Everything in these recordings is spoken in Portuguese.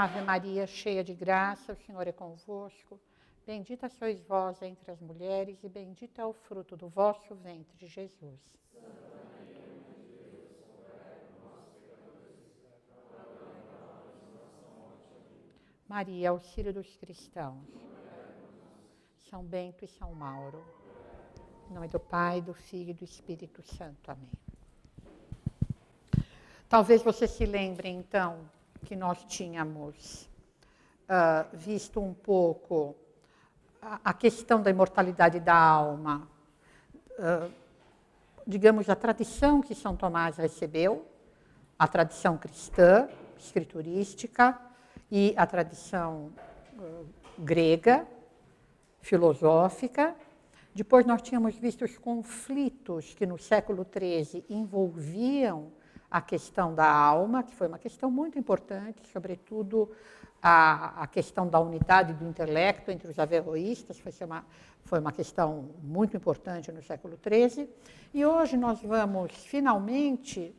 Ave Maria, cheia de graça, o Senhor é convosco. Bendita sois vós entre as mulheres, e bendito é o fruto do vosso ventre, Jesus. Maria, auxílio dos cristãos. São Bento e São Mauro. Em nome do Pai, do Filho e do Espírito Santo. Amém. Talvez você se lembre, então, que nós tínhamos visto um pouco a questão da imortalidade da alma, digamos, a tradição que São Tomás recebeu, a tradição cristã, escriturística, e a tradição grega, filosófica. Depois nós tínhamos visto os conflitos que no século XIII envolviam a questão da alma, que foi uma questão muito importante, sobretudo a questão da unidade do intelecto entre os averroístas, foi uma questão muito importante no século XIII. E hoje nós vamos, finalmente,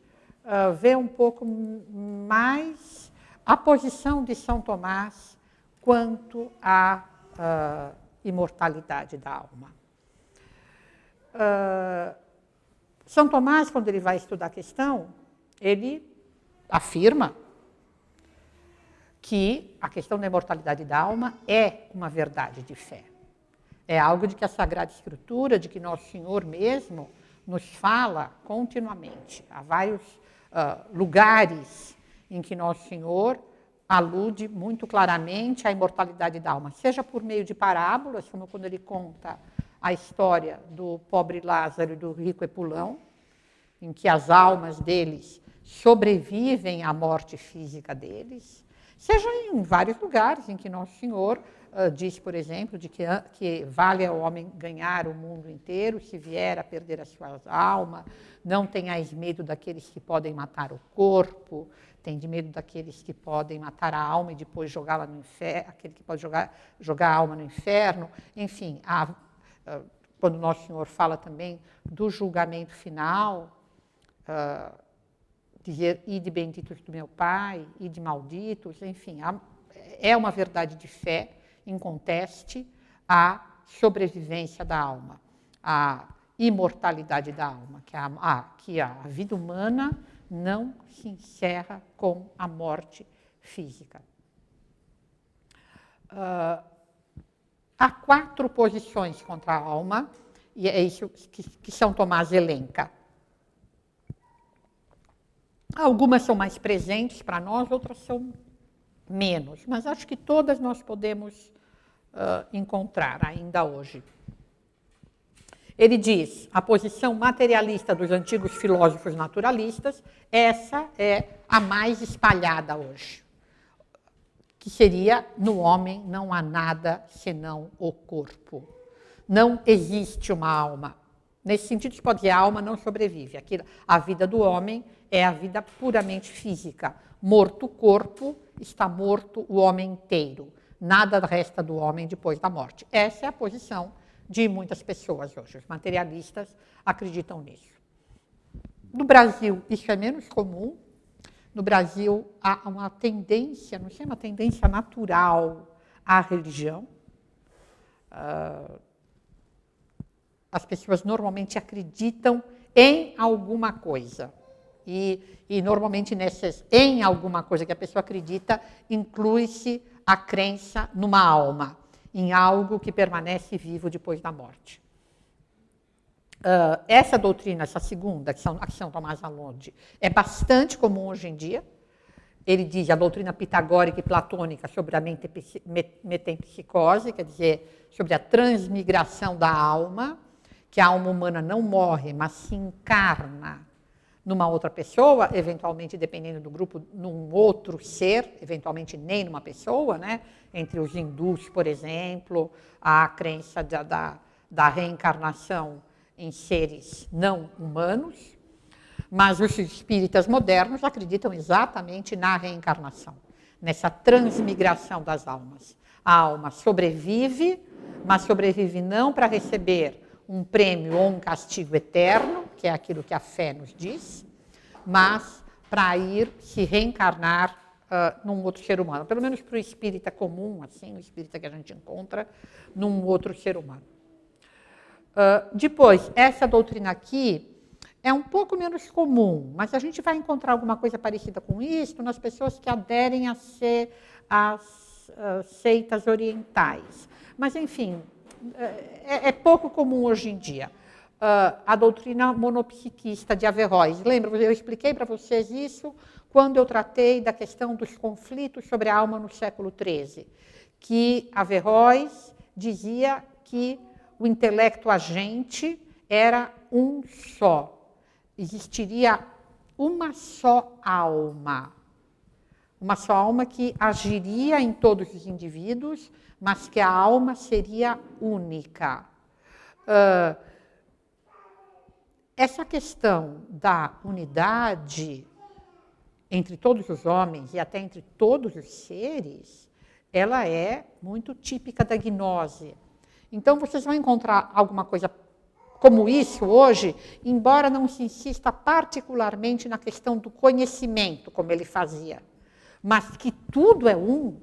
ver um pouco mais a posição de São Tomás quanto à imortalidade da alma. São Tomás, quando ele vai estudar a questão, ele afirma que a questão da imortalidade da alma é uma verdade de fé. É algo de que a Sagrada Escritura, de que Nosso Senhor mesmo nos fala continuamente. Há vários lugares em que Nosso Senhor alude muito claramente à imortalidade da alma, seja por meio de parábolas, como quando ele conta a história do pobre Lázaro e do rico Epulão, em que as almas deles sobrevivem à morte física deles, seja em vários lugares em que Nosso Senhor diz, por exemplo, de que vale ao homem ganhar o mundo inteiro, se vier a perder a sua alma, não tenhais medo daqueles que podem matar o corpo, tem de medo daqueles que podem matar a alma e depois jogá-la no inferno, aquele que pode jogar a alma no inferno. Enfim, quando Nosso Senhor fala também do julgamento final, dizer, ide benditos do meu Pai, ide malditos, enfim, é uma verdade de fé, inconteste, a sobrevivência da alma, a imortalidade da alma, que a vida humana não se encerra com a morte física. Há 4 posições contra a alma, e é isso que São Tomás elenca. Algumas são mais presentes para nós, outras são menos, mas acho que todas nós podemos encontrar ainda hoje. Ele diz, a posição materialista dos antigos filósofos naturalistas, essa é a mais espalhada hoje, que seria, no homem não há nada senão o corpo. Não existe uma alma. Nesse sentido, se pode dizer, a alma não sobrevive. A vida do homem é a vida puramente física. Morto o corpo, está morto o homem inteiro. Nada resta do homem depois da morte. Essa é a posição de muitas pessoas hoje. Os materialistas acreditam nisso. No Brasil, isso é menos comum. No Brasil, há uma tendência, não sei, uma tendência natural à religião. As pessoas normalmente acreditam em alguma coisa. E normalmente em alguma coisa que a pessoa acredita, inclui-se a crença numa alma, em algo que permanece vivo depois da morte. Essa doutrina, essa segunda, que São Tomás alude, é bastante comum hoje em dia. Ele diz a doutrina pitagórica e platônica sobre a metempsicose, quer dizer, sobre a transmigração da alma, que a alma humana não morre, mas se encarna numa outra pessoa, eventualmente, dependendo do grupo, num outro ser, eventualmente nem numa pessoa, né? Entre os hindus, por exemplo, há a crença da reencarnação em seres não humanos, mas os espíritas modernos acreditam exatamente na reencarnação, nessa transmigração das almas. A alma sobrevive, mas sobrevive não para receber um prêmio ou um castigo eterno, que é aquilo que a fé nos diz, mas para ir se reencarnar num outro ser humano, pelo menos para o espírita comum, assim, o espírita que a gente encontra num outro ser humano. Depois, essa doutrina aqui é um pouco menos comum, mas a gente vai encontrar alguma coisa parecida com isso nas pessoas que aderem a ser as seitas orientais. Mas, enfim, é pouco comum hoje em dia. A doutrina monopsiquista de Averroes. Lembra, eu expliquei para vocês isso quando eu tratei da questão dos conflitos sobre a alma no século XIII, que Averroes dizia que o intelecto agente era um só. Existiria uma só alma que agiria em todos os indivíduos, mas que a alma seria única. Essa questão da unidade entre todos os homens e até entre todos os seres, ela é muito típica da gnose. Então, vocês vão encontrar alguma coisa como isso hoje, embora não se insista particularmente na questão do conhecimento, como ele fazia, mas que tudo é um.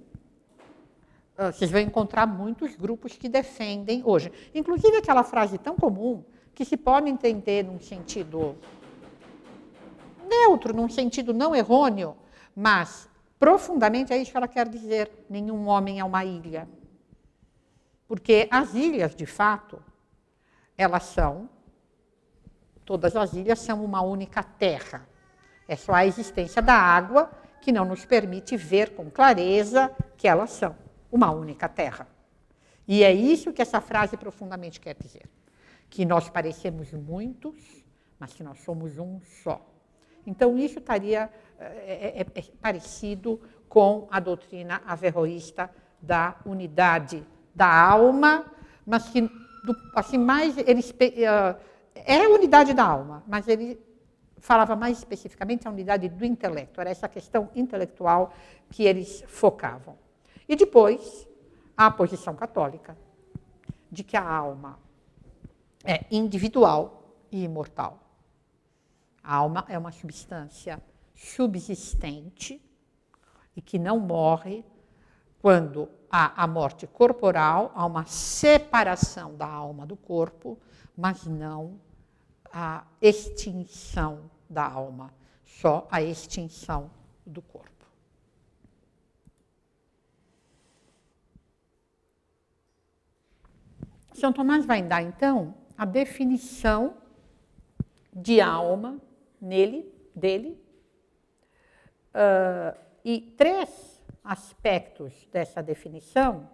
Vocês vão encontrar muitos grupos que defendem hoje. Inclusive aquela frase tão comum, que se pode entender num sentido neutro, num sentido não errôneo, mas profundamente é isso que ela quer dizer: nenhum homem é uma ilha. Porque as ilhas, de fato, todas as ilhas são uma única terra. É só a existência da água que não nos permite ver com clareza que elas são uma única terra. E é isso que essa frase profundamente quer dizer. Que nós parecemos muitos, mas que nós somos um só. Então, isso estaria parecido com a doutrina averroísta da unidade da alma, mas que, assim, mais é a unidade da alma, mas ele falava mais especificamente a unidade do intelecto. Era essa questão intelectual que eles focavam. E depois, a posição católica de que a alma é individual e imortal. A alma é uma substância subsistente e que não morre. Quando há a morte corporal, há uma separação da alma do corpo, mas não a extinção da alma, só a extinção do corpo. São Tomás vai dar, então, a definição de alma dele, e três aspectos dessa definição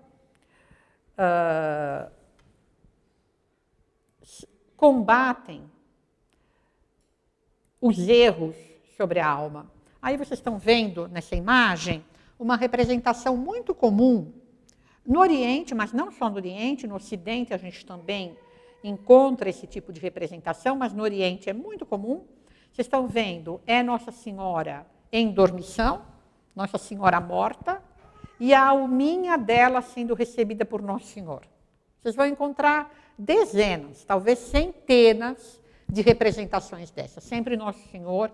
combatem os erros sobre a alma. Aí vocês estão vendo nessa imagem uma representação muito comum no Oriente, mas não só no Oriente, no Ocidente a gente também encontra esse tipo de representação, mas no Oriente é muito comum. Vocês estão vendo, é Nossa Senhora em dormição, Nossa Senhora morta, e a alminha dela sendo recebida por Nosso Senhor. Vocês vão encontrar dezenas, talvez centenas de representações dessas. Sempre Nosso Senhor,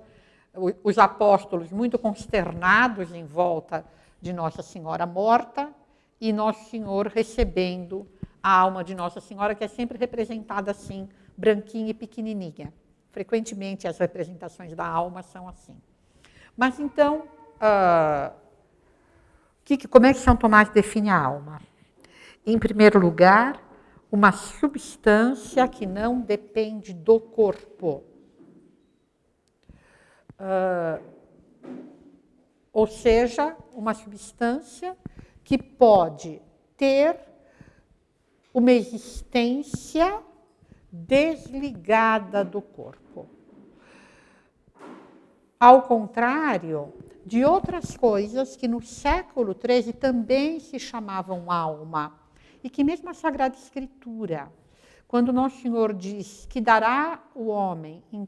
os apóstolos muito consternados em volta de Nossa Senhora morta, e Nosso Senhor recebendo a alma de Nossa Senhora, que é sempre representada assim, branquinha e pequenininha. Frequentemente as representações da alma são assim. Mas então, como é que São Tomás define a alma? Em primeiro lugar, uma substância que não depende do corpo. Ou seja, uma substância que pode ter uma existência desligada do corpo. Ao contrário de outras coisas que no século XIII também se chamavam alma, e que mesmo a Sagrada Escritura, quando Nosso Senhor diz que dará o homem em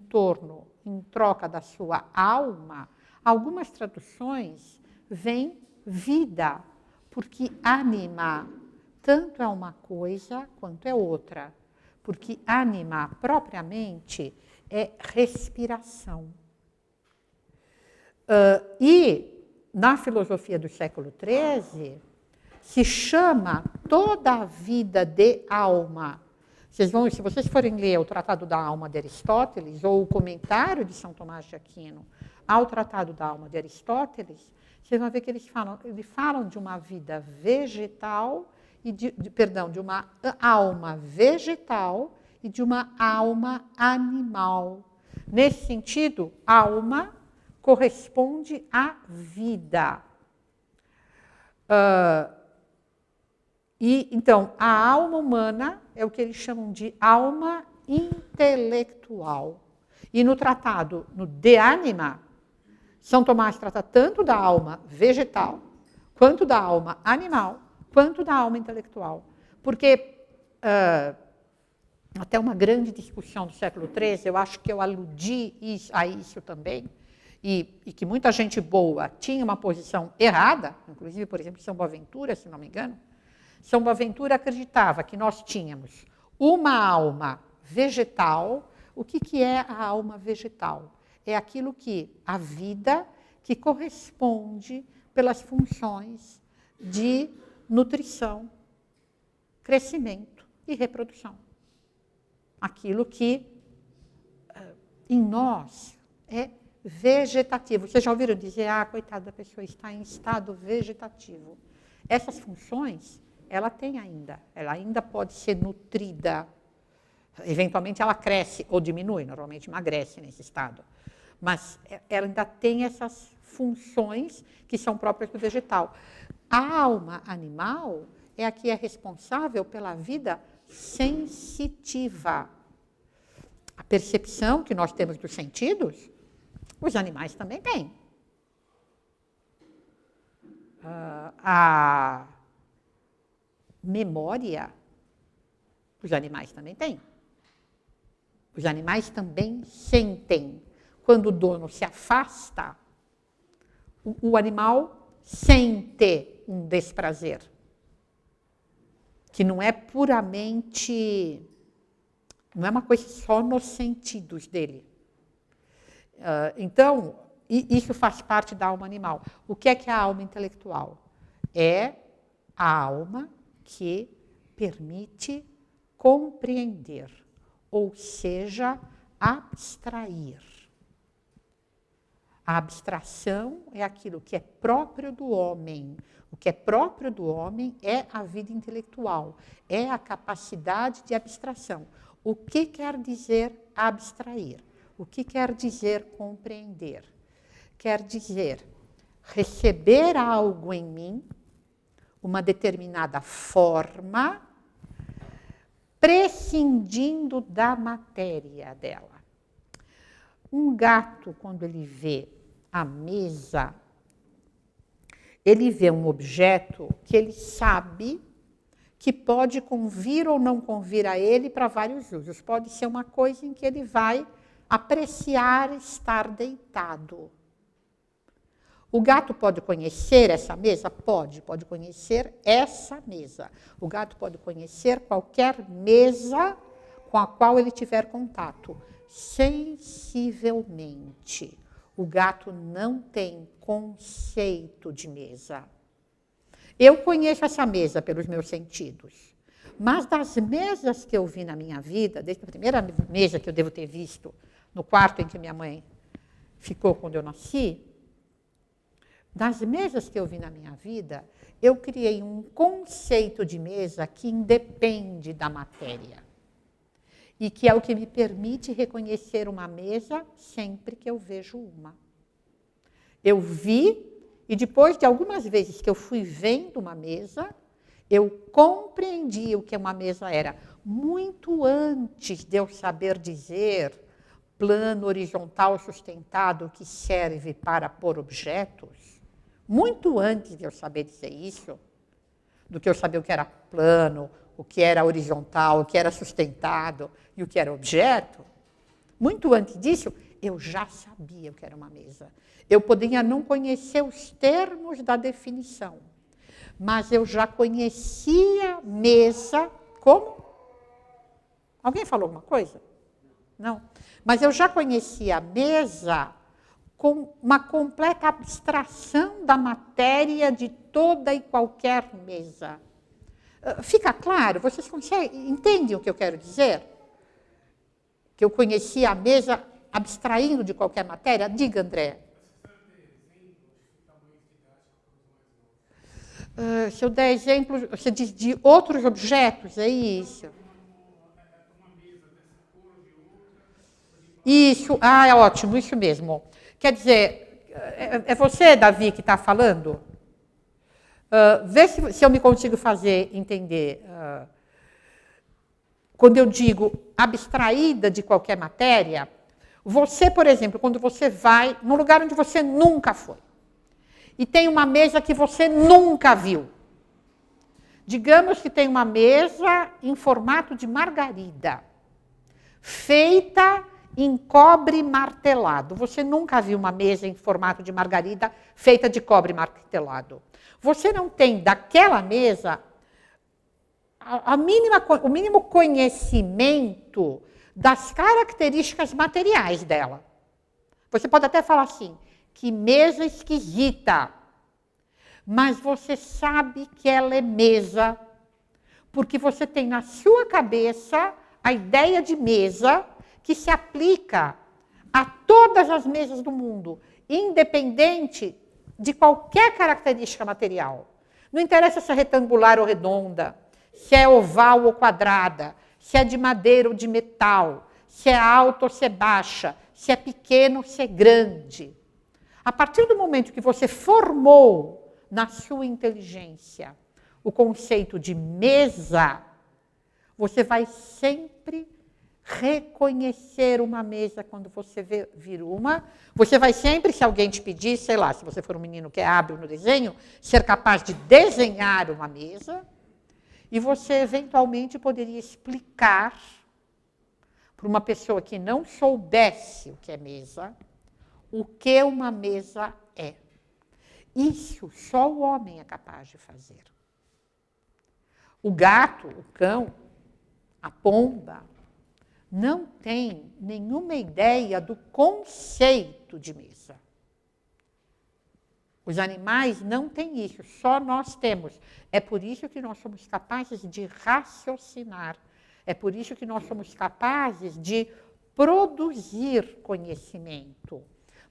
troca da sua alma, algumas traduções veem vida, porque ânima tanto é uma coisa quanto é outra, porque ânima propriamente é respiração. E na filosofia do século XIII, se chama toda a vida de alma. Se vocês forem ler o Tratado da Alma de Aristóteles, ou o comentário de São Tomás de Aquino ao Tratado da Alma de Aristóteles, vocês vão ver que eles falam de uma vida vegetal, de uma alma vegetal e de uma alma animal. Nesse sentido, alma corresponde à vida. Então, a alma humana é o que eles chamam de alma intelectual. E no tratado, no De Anima, São Tomás trata tanto da alma vegetal, quanto da alma animal, quanto da alma intelectual. Porque, até uma grande discussão do século XIII, eu acho que eu aludi a isso também, e que muita gente boa tinha uma posição errada, inclusive, por exemplo, São Boaventura, se não me engano. São Boaventura acreditava que nós tínhamos uma alma vegetal. O que é a alma vegetal? É aquilo que, a vida que corresponde pelas funções de nutrição, crescimento e reprodução. Aquilo que em nós é vegetativo. Vocês já ouviram dizer, coitada da pessoa, está em estado vegetativo. Essas funções, ela tem ainda. Ela ainda pode ser nutrida. Eventualmente ela cresce ou diminui, normalmente emagrece nesse estado. Mas ela ainda tem essas funções que são próprias do vegetal. A alma animal é a que é responsável pela vida sensitiva. A percepção que nós temos dos sentidos, os animais também têm. A memória, os animais também têm. Os animais também sentem. Quando o dono se afasta, o animal sente um desprazer, que não é puramente, não é uma coisa só nos sentidos dele. Então, isso faz parte da alma animal. O que é a alma intelectual? É a alma que permite compreender, ou seja, abstrair. A abstração é aquilo que é próprio do homem. O que é próprio do homem é a vida intelectual, é a capacidade de abstração. O que quer dizer abstrair? O que quer dizer compreender? Quer dizer receber algo em mim, uma determinada forma, prescindindo da matéria dela. Um gato, quando ele vê a mesa, ele vê um objeto que ele sabe que pode convir ou não convir a ele para vários usos. Pode ser uma coisa em que ele vai apreciar estar deitado. O gato pode conhecer essa mesa? Pode conhecer essa mesa. O gato pode conhecer qualquer mesa com a qual ele tiver contato. Sensivelmente. O gato não tem conceito de mesa. Eu conheço essa mesa pelos meus sentidos. Mas das mesas que eu vi na minha vida, desde a primeira mesa que eu devo ter visto, no quarto em que minha mãe ficou quando eu nasci, das mesas que eu vi na minha vida, eu criei um conceito de mesa que independe da matéria. E que é o que me permite reconhecer uma mesa sempre que eu vejo uma. Eu vi, e depois de algumas vezes que eu fui vendo uma mesa, eu compreendi o que uma mesa era. Muito antes de eu saber dizer plano horizontal sustentado que serve para pôr objetos, muito antes de eu saber dizer isso, do que eu saber o que era plano, o que era horizontal, o que era sustentado e o que era objeto, muito antes disso, eu já sabia o que era uma mesa. Eu poderia não conhecer os termos da definição, mas eu já conhecia mesa como... Alguém falou alguma coisa? Não. Mas eu já conhecia a mesa com uma completa abstração da matéria de toda e qualquer mesa. Fica claro? Vocês entendem o que eu quero dizer? Que eu conhecia a mesa abstraindo de qualquer matéria? Diga, André. Se eu der exemplos, você diz de outros objetos, é isso? Isso, é ótimo, isso mesmo. Quer dizer, é você, Davi, que está falando? Vê se eu me consigo fazer entender. Quando eu digo abstraída de qualquer matéria, você, por exemplo, quando você vai num lugar onde você nunca foi, e tem uma mesa que você nunca viu. Digamos que tem uma mesa em formato de margarida, feita em cobre martelado. Você nunca viu uma mesa em formato de margarida feita de cobre martelado. Você não tem daquela mesa o mínimo conhecimento das características materiais dela. Você pode até falar assim, que mesa esquisita, mas você sabe que ela é mesa, porque você tem na sua cabeça a ideia de mesa que se aplica a todas as mesas do mundo, independente de qualquer característica material. Não interessa se é retangular ou redonda, se é oval ou quadrada, se é de madeira ou de metal, se é alta ou se é baixa, se é pequeno ou se é grande. A partir do momento que você formou na sua inteligência o conceito de mesa, você vai sempre reconhecer uma mesa quando você vir uma. Você vai sempre, se alguém te pedir, sei lá, se você for um menino que é hábil no desenho, ser capaz de desenhar uma mesa, e você eventualmente poderia explicar para uma pessoa que não soubesse o que é mesa, o que uma mesa é. Isso só o homem é capaz de fazer. O gato, o cão, a pomba, não tem nenhuma ideia do conceito de mesa. Os animais não têm isso, só nós temos. É por isso que nós somos capazes de raciocinar. É por isso que nós somos capazes de produzir conhecimento.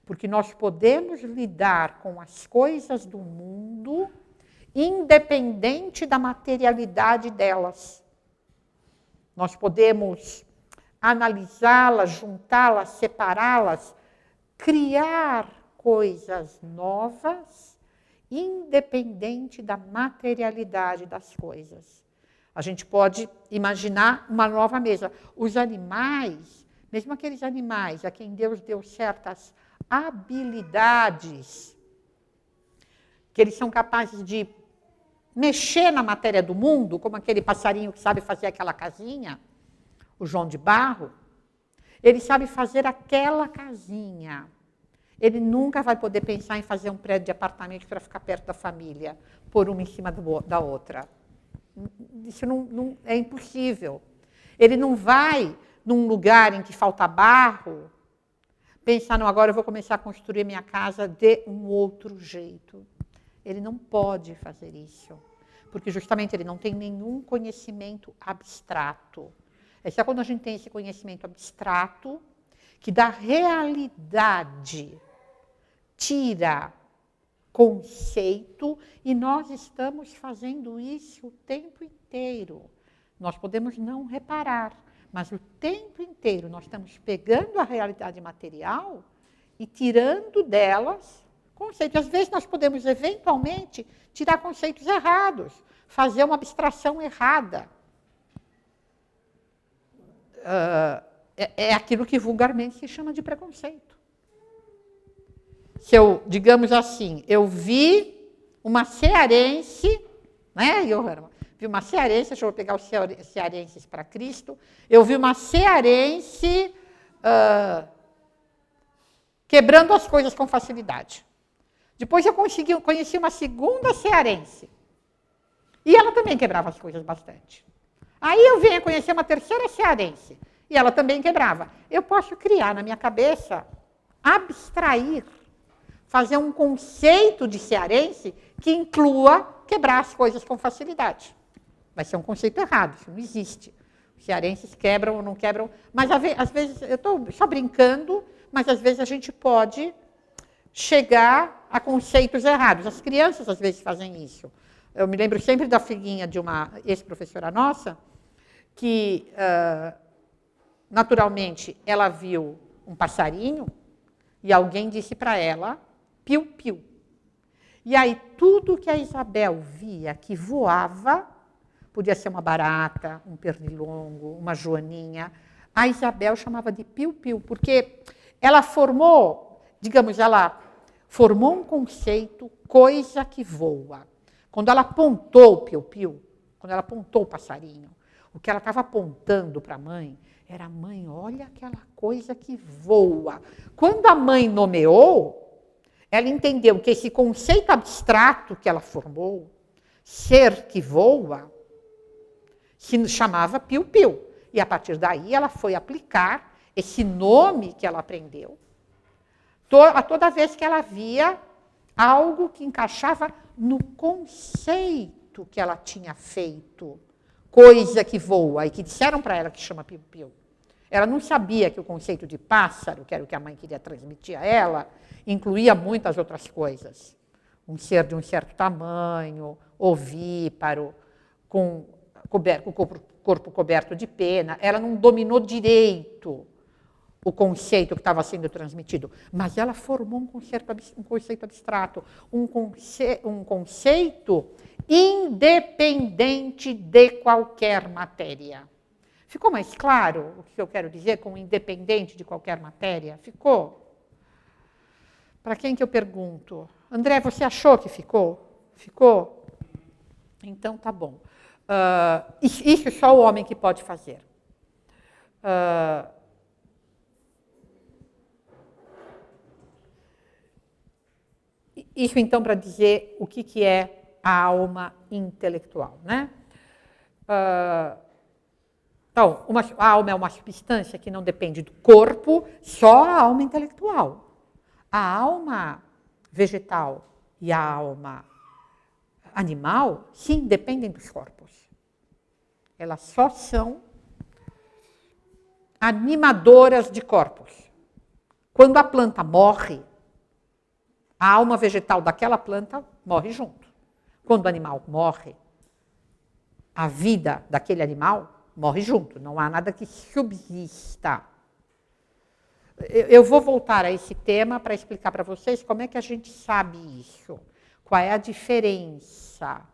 Porque nós podemos lidar com as coisas do mundo independente da materialidade delas. Nós podemos analisá-las, juntá-las, separá-las, criar coisas novas, independente da materialidade das coisas. A gente pode imaginar uma nova mesa. Os animais, mesmo aqueles animais a quem Deus deu certas habilidades, que eles são capazes de mexer na matéria do mundo, como aquele passarinho que sabe fazer aquela casinha, o João de Barro, ele sabe fazer aquela casinha. Ele nunca vai poder pensar em fazer um prédio de apartamento para ficar perto da família, pôr uma em cima da outra. Isso não é impossível. Ele não vai, num lugar em que falta barro, pensar, não, agora eu vou começar a construir minha casa de um outro jeito. Ele não pode fazer isso, porque justamente ele não tem nenhum conhecimento abstrato. É só quando a gente tem esse conhecimento abstrato, que da realidade tira conceito, e nós estamos fazendo isso o tempo inteiro. Nós podemos não reparar, mas o tempo inteiro nós estamos pegando a realidade material e tirando delas conceitos. Às vezes nós podemos, eventualmente, tirar conceitos errados, fazer uma abstração errada. É aquilo que vulgarmente se chama de preconceito. Se eu, digamos assim, eu vi uma cearense, né, Johanna? Vi uma cearense, deixa eu pegar os cearenses para Cristo, eu vi uma cearense quebrando as coisas com facilidade. Depois eu conheci uma segunda cearense, e ela também quebrava as coisas bastante. Aí eu venho a conhecer uma terceira cearense, e ela também quebrava. Eu posso criar na minha cabeça abstrair, fazer um conceito de cearense que inclua quebrar as coisas com facilidade. Vai ser um conceito errado, isso não existe. Os cearenses quebram ou não quebram, mas às vezes, eu estou só brincando, mas às vezes a gente pode chegar a conceitos errados. As crianças às vezes fazem isso. Eu me lembro sempre da filhinha de uma ex-professora nossa, que naturalmente ela viu um passarinho e alguém disse para ela, piu-piu. E aí tudo que a Isabel via que voava, podia ser uma barata, um pernilongo, uma joaninha, a Isabel chamava de piu-piu, porque ela formou, digamos, ela formou um conceito, coisa que voa. Quando ela apontou o piu-piu, quando ela apontou o passarinho, o que ela estava apontando para a mãe era, mãe, olha aquela coisa que voa. Quando a mãe nomeou, ela entendeu que esse conceito abstrato que ela formou, ser que voa, se chamava piu-piu. E a partir daí ela foi aplicar esse nome que ela aprendeu a toda vez que ela via algo que encaixava no conceito que ela tinha feito, coisa que voa, e que disseram para ela que chama piu-piu. Ela não sabia que o conceito de pássaro, que era o que a mãe queria transmitir a ela, incluía muitas outras coisas. Um ser de um certo tamanho, ovíparo, com o corpo coberto de pena. Ela não dominou direito o conceito que estava sendo transmitido, mas ela formou um conceito abstrato, um conceito independente de qualquer matéria. Ficou mais claro o que eu quero dizer com independente de qualquer matéria? Ficou? Para quem que eu pergunto? André, você achou que ficou? Ficou? Então tá bom. Isso só o homem que pode fazer. Isso, então, para dizer o que é a alma intelectual, né? Então, a alma é uma substância que não depende do corpo, só a alma intelectual. A alma vegetal e a alma animal, sim, dependem dos corpos. Elas só são animadoras de corpos. Quando a planta morre, a alma vegetal daquela planta morre junto. Quando o animal morre, a vida daquele animal morre junto. Não há nada que subsista. Eu vou voltar a esse tema para explicar para vocês como é que a gente sabe isso. Qual é a diferença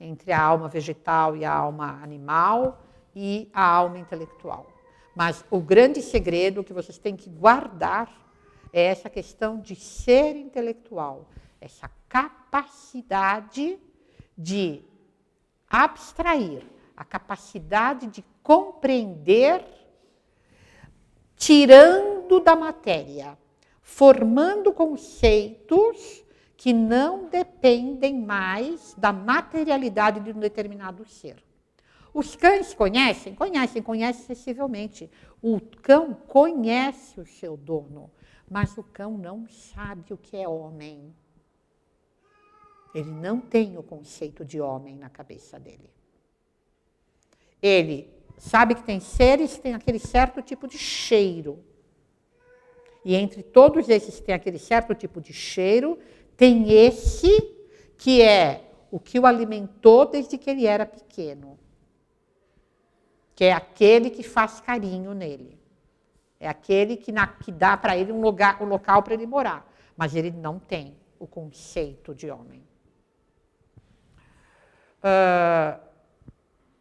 entre a alma vegetal e a alma animal e a alma intelectual. Mas o grande segredo que vocês têm que guardar é essa questão de ser intelectual, essa capacidade de abstrair, a capacidade de compreender, tirando da matéria, formando conceitos que não dependem mais da materialidade de um determinado ser. Os cães conhecem? Conhecem excessivamente. O cão conhece o seu dono, mas o cão não sabe o que é homem. Ele não tem o conceito de homem na cabeça dele. Ele sabe que tem seres que têm aquele certo tipo de cheiro. E entre todos esses que têm aquele certo tipo de cheiro, tem esse que é o que o alimentou desde que ele era pequeno. Que é aquele que faz carinho nele. É aquele que dá para ele um local para ele morar. Mas ele não tem o conceito de homem.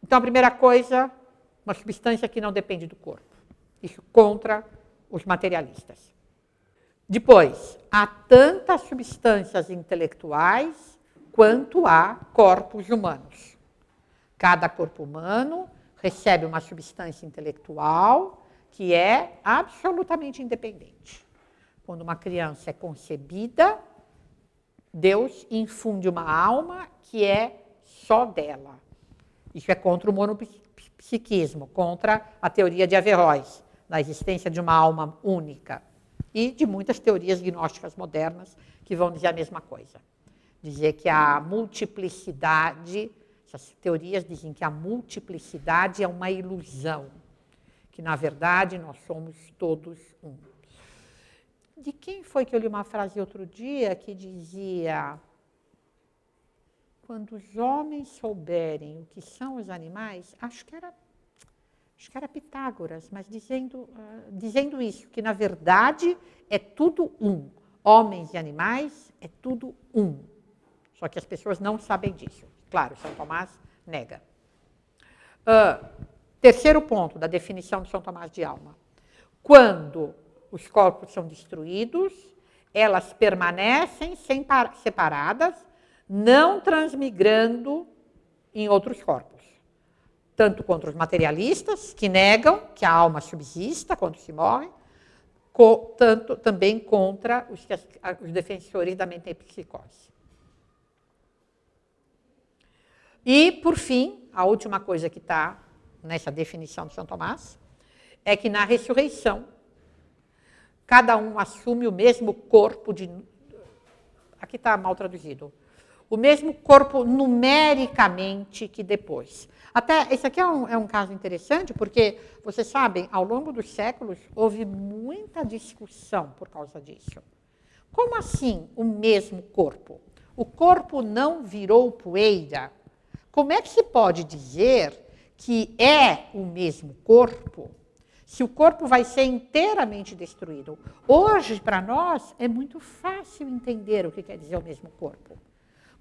Então, a primeira coisa, uma substância que não depende do corpo. Isso contra os materialistas. Depois, há tantas substâncias intelectuais quanto há corpos humanos. Cada corpo humano recebe uma substância intelectual que é absolutamente independente. Quando uma criança é concebida, Deus infunde uma alma que é só dela. Isso é contra o monopsiquismo, contra a teoria de Averroes, da existência de uma alma única. E de muitas teorias gnósticas modernas que vão dizer a mesma coisa. Dizer que a multiplicidade, essas teorias dizem que a multiplicidade é uma ilusão, que na verdade nós somos todos um. De quem foi que eu li uma frase outro dia que dizia: quando os homens souberem o que são os animais, acho que era Pitágoras, mas dizendo isso, que na verdade é tudo um. Homens e animais é tudo um. Só que as pessoas não sabem disso. Claro, São Tomás nega. Terceiro ponto da definição de São Tomás de Alma. Quando os corpos são destruídos, elas permanecem separadas, não transmigrando em outros corpos. Tanto contra os materialistas, que negam que a alma subsista quando se morre, tanto também contra os defensores da metempsicose. E, por fim, a última coisa que está nessa definição de São Tomás é que na ressurreição, cada um assume o mesmo corpo aqui está mal traduzido. O mesmo corpo numericamente que depois. Até, esse aqui é um caso interessante, porque, vocês sabem, ao longo dos séculos, houve muita discussão por causa disso. Como assim o mesmo corpo? O corpo não virou poeira? Como é que se pode dizer que é o mesmo corpo se o corpo vai ser inteiramente destruído? Hoje, para nós, é muito fácil entender o que quer dizer o mesmo corpo.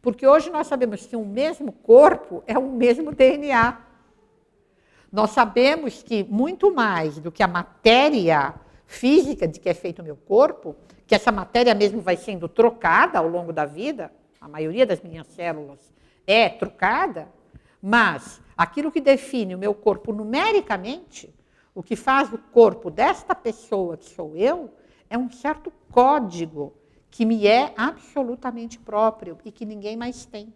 Porque hoje nós sabemos que o mesmo corpo é o mesmo DNA. Nós sabemos que muito mais do que a matéria física de que é feito o meu corpo, que essa matéria mesmo vai sendo trocada ao longo da vida, a maioria das minhas células é trocada, mas aquilo que define o meu corpo numericamente, o que faz o corpo desta pessoa que sou eu, é um certo código que me é absolutamente próprio e que ninguém mais tem.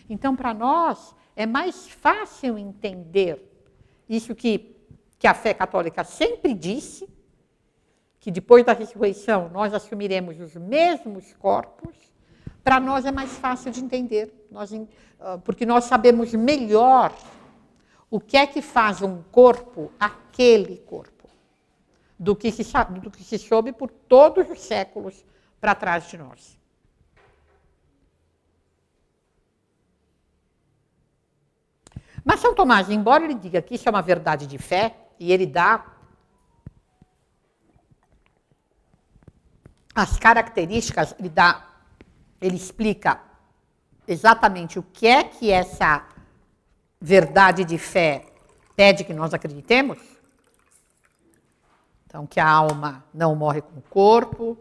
Então, para nós, é mais fácil entender isso que a fé católica sempre disse, que depois da ressurreição nós assumiremos os mesmos corpos. Para nós é mais fácil de entender, porque nós sabemos melhor o que é que faz um corpo aquele corpo, do que se soube por todos os séculos para trás de nós. Mas São Tomás, embora ele diga que isso é uma verdade de fé, e ele dá as características, ele explica exatamente o que é que essa verdade de fé pede que nós acreditemos. Então, que a alma não morre com o corpo,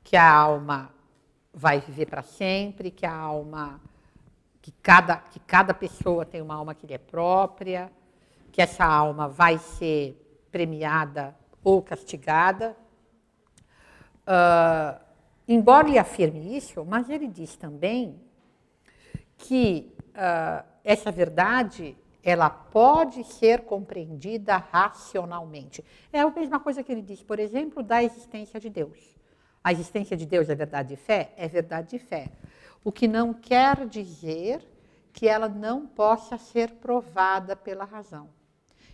que a alma vai viver para sempre, que a alma, que cada pessoa tem uma alma que lhe é própria, que essa alma vai ser premiada ou castigada. Embora ele afirme isso, mas ele diz também que essa verdade ela pode ser compreendida racionalmente. É a mesma coisa que ele diz, por exemplo, da existência de Deus. A existência de Deus é verdade de fé? É verdade de fé. O que não quer dizer que ela não possa ser provada pela razão.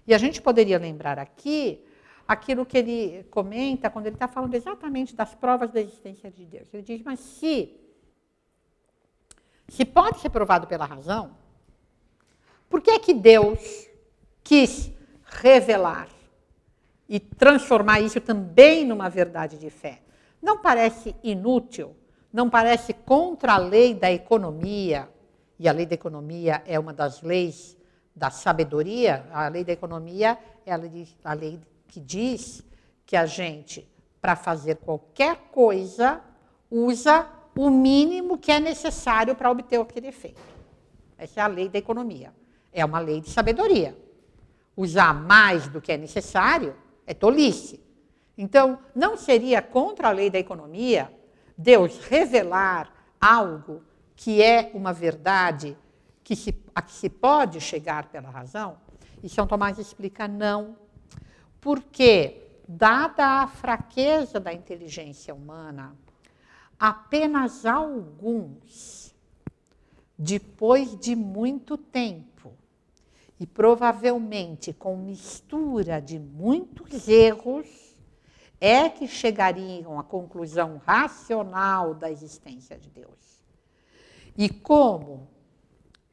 E a gente poderia lembrar aqui aquilo que ele comenta quando ele está falando exatamente das provas da existência de Deus. Ele diz, mas se pode ser provado pela razão, por que é que Deus quis revelar e transformar isso também numa verdade de fé? Não parece inútil? Não parece contra a lei da economia? E a lei da economia é uma das leis da sabedoria. A lei da economia é a lei que diz que a gente, para fazer qualquer coisa, usa o mínimo que é necessário para obter aquele efeito. Essa é a lei da economia. É uma lei de sabedoria. Usar mais do que é necessário é tolice. Então, não seria contra a lei da economia Deus revelar algo que é uma verdade a que se pode chegar pela razão? E São Tomás explica não. Porque dada a fraqueza da inteligência humana, apenas alguns, depois de muito tempo, e provavelmente com mistura de muitos erros, é que chegariam à conclusão racional da existência de Deus. E como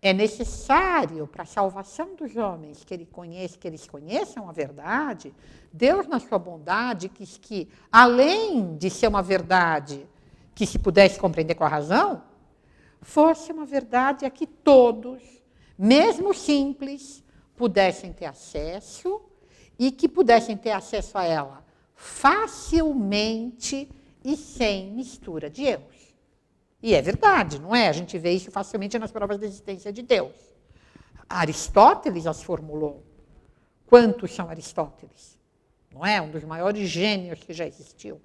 é necessário para a salvação dos homens que eles conheçam a verdade, Deus, na sua bondade, quis que, além de ser uma verdade que se pudesse compreender com a razão, fosse uma verdade a que todos, mesmo simples, pudessem ter acesso e que pudessem ter acesso a ela facilmente e sem mistura de erros. E é verdade, não é? A gente vê isso facilmente nas provas da existência de Deus. Aristóteles as formulou. Quantos são Aristóteles? Não é? Um dos maiores gênios que já existiu.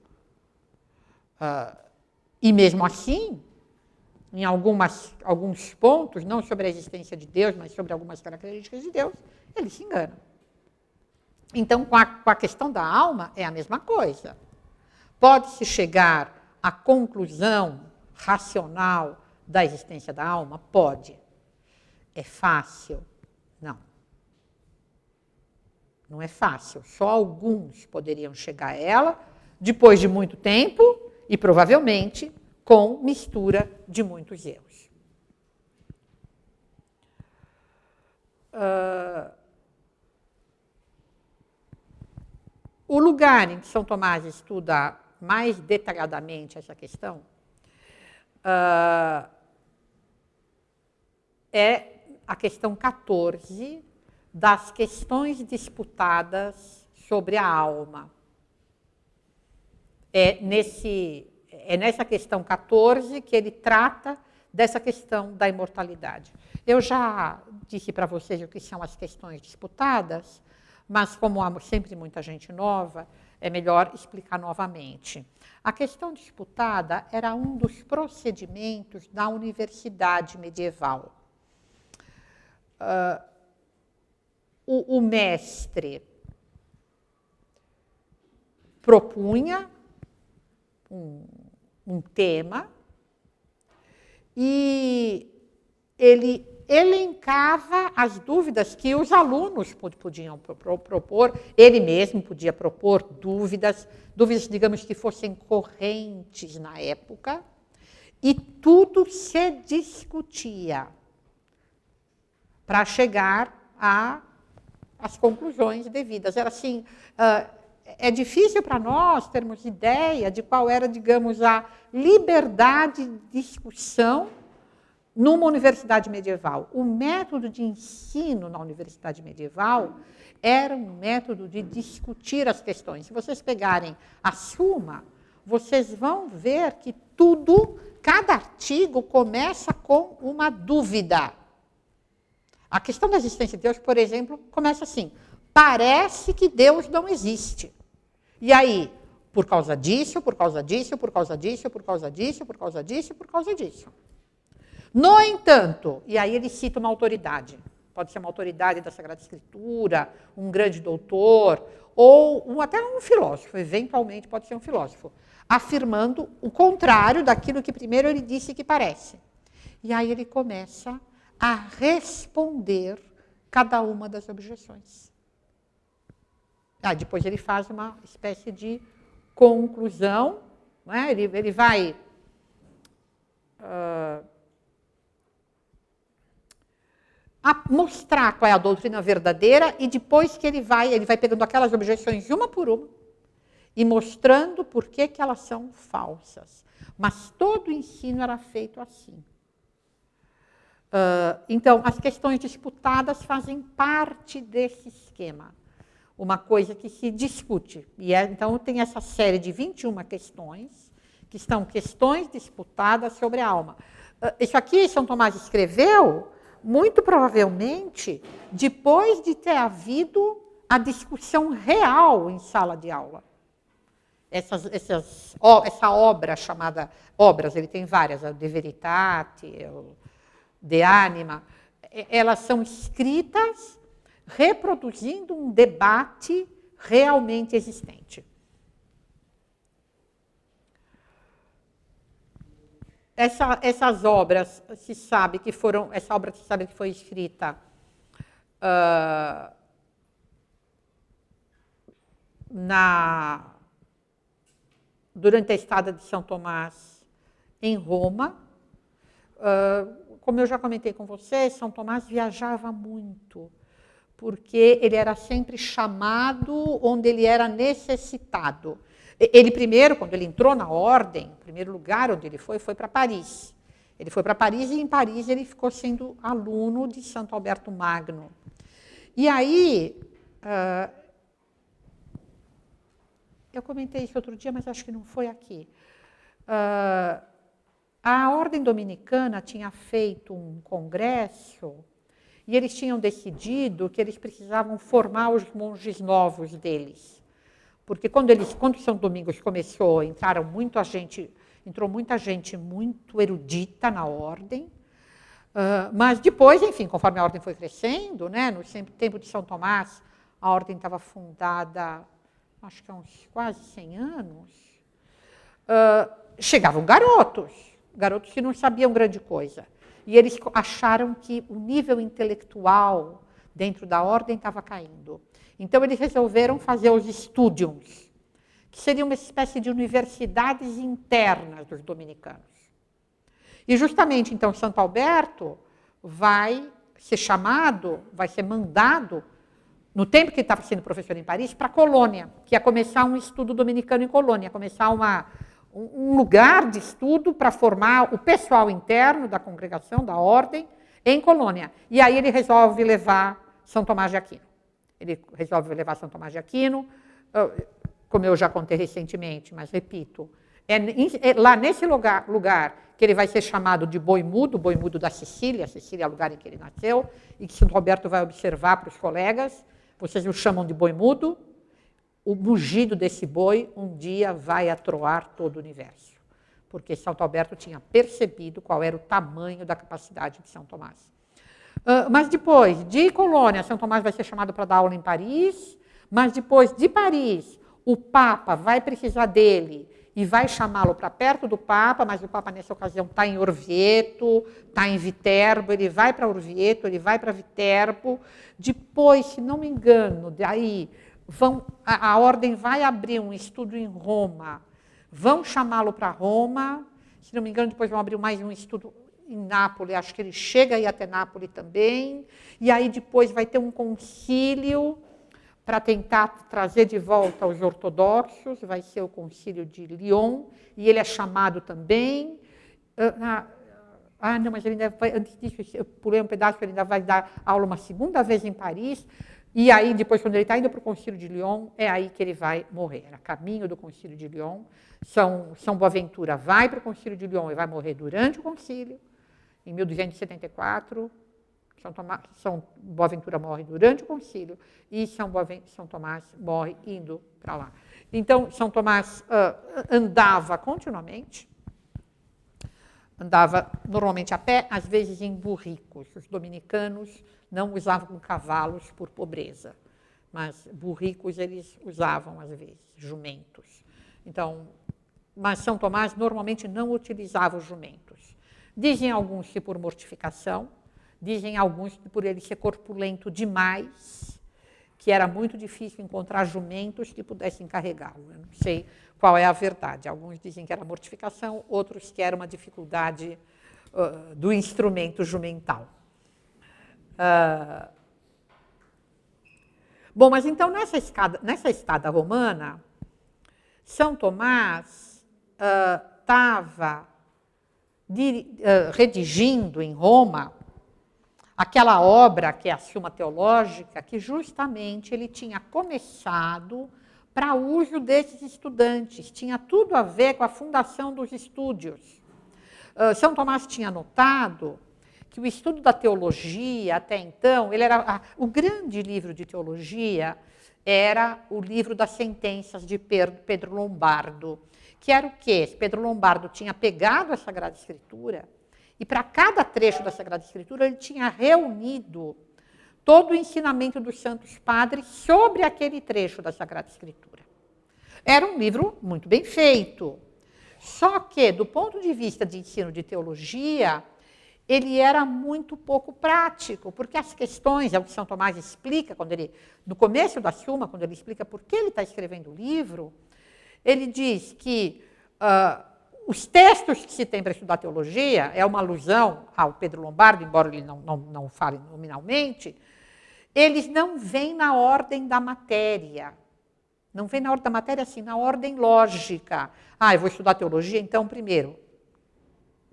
E mesmo assim, em alguns pontos, não sobre a existência de Deus, mas sobre algumas características de Deus, ele se engana. Então, com a questão da alma, é a mesma coisa. Pode-se chegar à conclusão racional da existência da alma? Pode. É fácil? Não. Não é fácil. Só alguns poderiam chegar a ela depois de muito tempo e, provavelmente, com mistura de muitos erros. O lugar em que São Tomás estuda mais detalhadamente essa questão é a questão 14 das questões disputadas sobre a alma. É nessa questão 14 que ele trata dessa questão da imortalidade. Eu já disse para vocês o que são as questões disputadas, mas como há sempre muita gente nova, é melhor explicar novamente. A questão disputada era um dos procedimentos da universidade medieval. O mestre propunha um tema e ele elencava as dúvidas que os alunos podiam propor, ele mesmo podia propor dúvidas, digamos, que fossem correntes na época, e tudo se discutia para chegar às conclusões devidas. Era assim, é difícil para nós termos ideia de qual era, digamos, a liberdade de discussão numa universidade medieval. O método de ensino na universidade medieval era um método de discutir as questões. Se vocês pegarem a Suma, vocês vão ver que cada artigo começa com uma dúvida. A questão da existência de Deus, por exemplo, começa assim: parece que Deus não existe. E aí, por causa disso, por causa disso, por causa disso, por causa disso, por causa disso, por causa disso. No entanto, e aí ele cita uma autoridade, pode ser uma autoridade da Sagrada Escritura, um grande doutor, ou até um filósofo, eventualmente pode ser um filósofo, afirmando o contrário daquilo que primeiro ele disse que parece. E aí ele começa a responder cada uma das objeções. Depois ele faz uma espécie de conclusão, né? Ele vai mostrar qual é a doutrina verdadeira, e depois que ele vai pegando aquelas objeções uma por uma e mostrando por que elas são falsas. Mas todo o ensino era feito assim. Então, as questões disputadas fazem parte desse esquema. Uma coisa que se discute. Então, tem essa série de 21 questões, que são questões disputadas sobre a alma. Isso aqui, São Tomás escreveu, muito provavelmente, depois de ter havido a discussão real em sala de aula. Essa obra chamada... Obras, ele tem várias, a De Veritate, De Anima, elas são escritas reproduzindo um debate realmente existente. Essas obras se sabe que foram, essa obra se sabe que foi escrita durante a estada de São Tomás em Roma. Como eu já comentei com vocês, São Tomás viajava muito, porque ele era sempre chamado onde ele era necessitado. Ele primeiro, quando ele entrou na ordem, o primeiro lugar onde ele foi para Paris. Ele foi para Paris e em Paris ele ficou sendo aluno de Santo Alberto Magno. E aí, eu comentei isso outro dia, mas acho que não foi aqui. A ordem dominicana tinha feito um congresso e eles tinham decidido que eles precisavam formar os monges novos deles. Porque quando São Domingos começou, entrou muita gente muito erudita na ordem, mas depois, enfim, conforme a ordem foi crescendo, né, no tempo de São Tomás, a ordem estava fundada, acho que há uns quase 100 anos, chegavam garotos que não sabiam grande coisa. E eles acharam que o nível intelectual dentro da ordem estava caindo. Então, eles resolveram fazer os studiums, que seriam uma espécie de universidades internas dos dominicanos. E, justamente, então, Santo Alberto vai ser mandado, no tempo que ele estava sendo professor em Paris, para a Colônia, que ia começar um estudo dominicano em Colônia, começar um lugar de estudo para formar o pessoal interno da congregação, da ordem, em Colônia. E aí ele resolve levar São Tomás de Aquino. Como eu já contei recentemente, mas repito, é lá nesse lugar que ele vai ser chamado de boi mudo da Sicília é o lugar em que ele nasceu, e que Santo Alberto vai observar para os colegas, vocês o chamam de boi mudo, o mugido desse boi um dia vai atroar todo o universo, porque Santo Alberto tinha percebido qual era o tamanho da capacidade de São Tomás. Mas depois de Colônia, São Tomás vai ser chamado para dar aula em Paris, mas depois de Paris, o Papa vai precisar dele e vai chamá-lo para perto do Papa, mas o Papa nessa ocasião está em Orvieto, está em Viterbo, ele vai para Orvieto, ele vai para Viterbo. Depois, se não me engano, daí a ordem vai abrir um estudo em Roma, vão chamá-lo para Roma, se não me engano, depois vão abrir mais um estudo em Nápoles, acho que ele chega a ir até Nápoles também, e aí depois vai ter um concílio para tentar trazer de volta os ortodoxos, vai ser o concílio de Lyon, e ele é chamado também. Não, mas ele ainda vai, antes disso, eu pulei um pedaço, ele ainda vai dar aula uma segunda vez em Paris, e aí depois, quando ele está indo para o concílio de Lyon, é aí que ele vai morrer, a caminho do concílio de Lyon. São Boaventura vai para o concílio de Lyon e vai morrer durante o concílio, em 1274, São Boaventura morre durante o concílio e São Tomás morre indo para lá. Então, São Tomás andava continuamente, andava normalmente a pé, às vezes em burricos. Os dominicanos não usavam cavalos por pobreza, mas burricos eles usavam, às vezes, jumentos. Então, mas São Tomás normalmente não utilizava os jumentos. Dizem alguns que por mortificação, dizem alguns que por ele ser corpulento demais, que era muito difícil encontrar jumentos que pudessem carregá-lo. Eu não sei qual é a verdade. Alguns dizem que era mortificação, outros que era uma dificuldade do instrumento jumental. Bom, mas então nessa estada romana, São Tomás estava redigindo em Roma aquela obra que é a Suma Teológica, que justamente ele tinha começado para uso desses estudantes, tinha tudo a ver com a fundação dos estúdios. São Tomás tinha notado que o estudo da teologia, até então, o grande livro de teologia era o livro das sentenças de Pedro Lombardo, que era o quê? Pedro Lombardo tinha pegado a Sagrada Escritura e para cada trecho da Sagrada Escritura ele tinha reunido todo o ensinamento dos santos padres sobre aquele trecho da Sagrada Escritura. Era um livro muito bem feito. Só que, do ponto de vista de ensino de teologia, ele era muito pouco prático, porque as questões, é o que São Tomás explica, no começo da Suma, quando ele explica por que ele está escrevendo o livro, ele diz que os textos que se tem para estudar teologia, é uma alusão ao Pedro Lombardo, embora ele não fale nominalmente, eles não vêm na ordem da matéria. Não vem na ordem da matéria, assim, na ordem lógica. Eu vou estudar teologia, então, primeiro,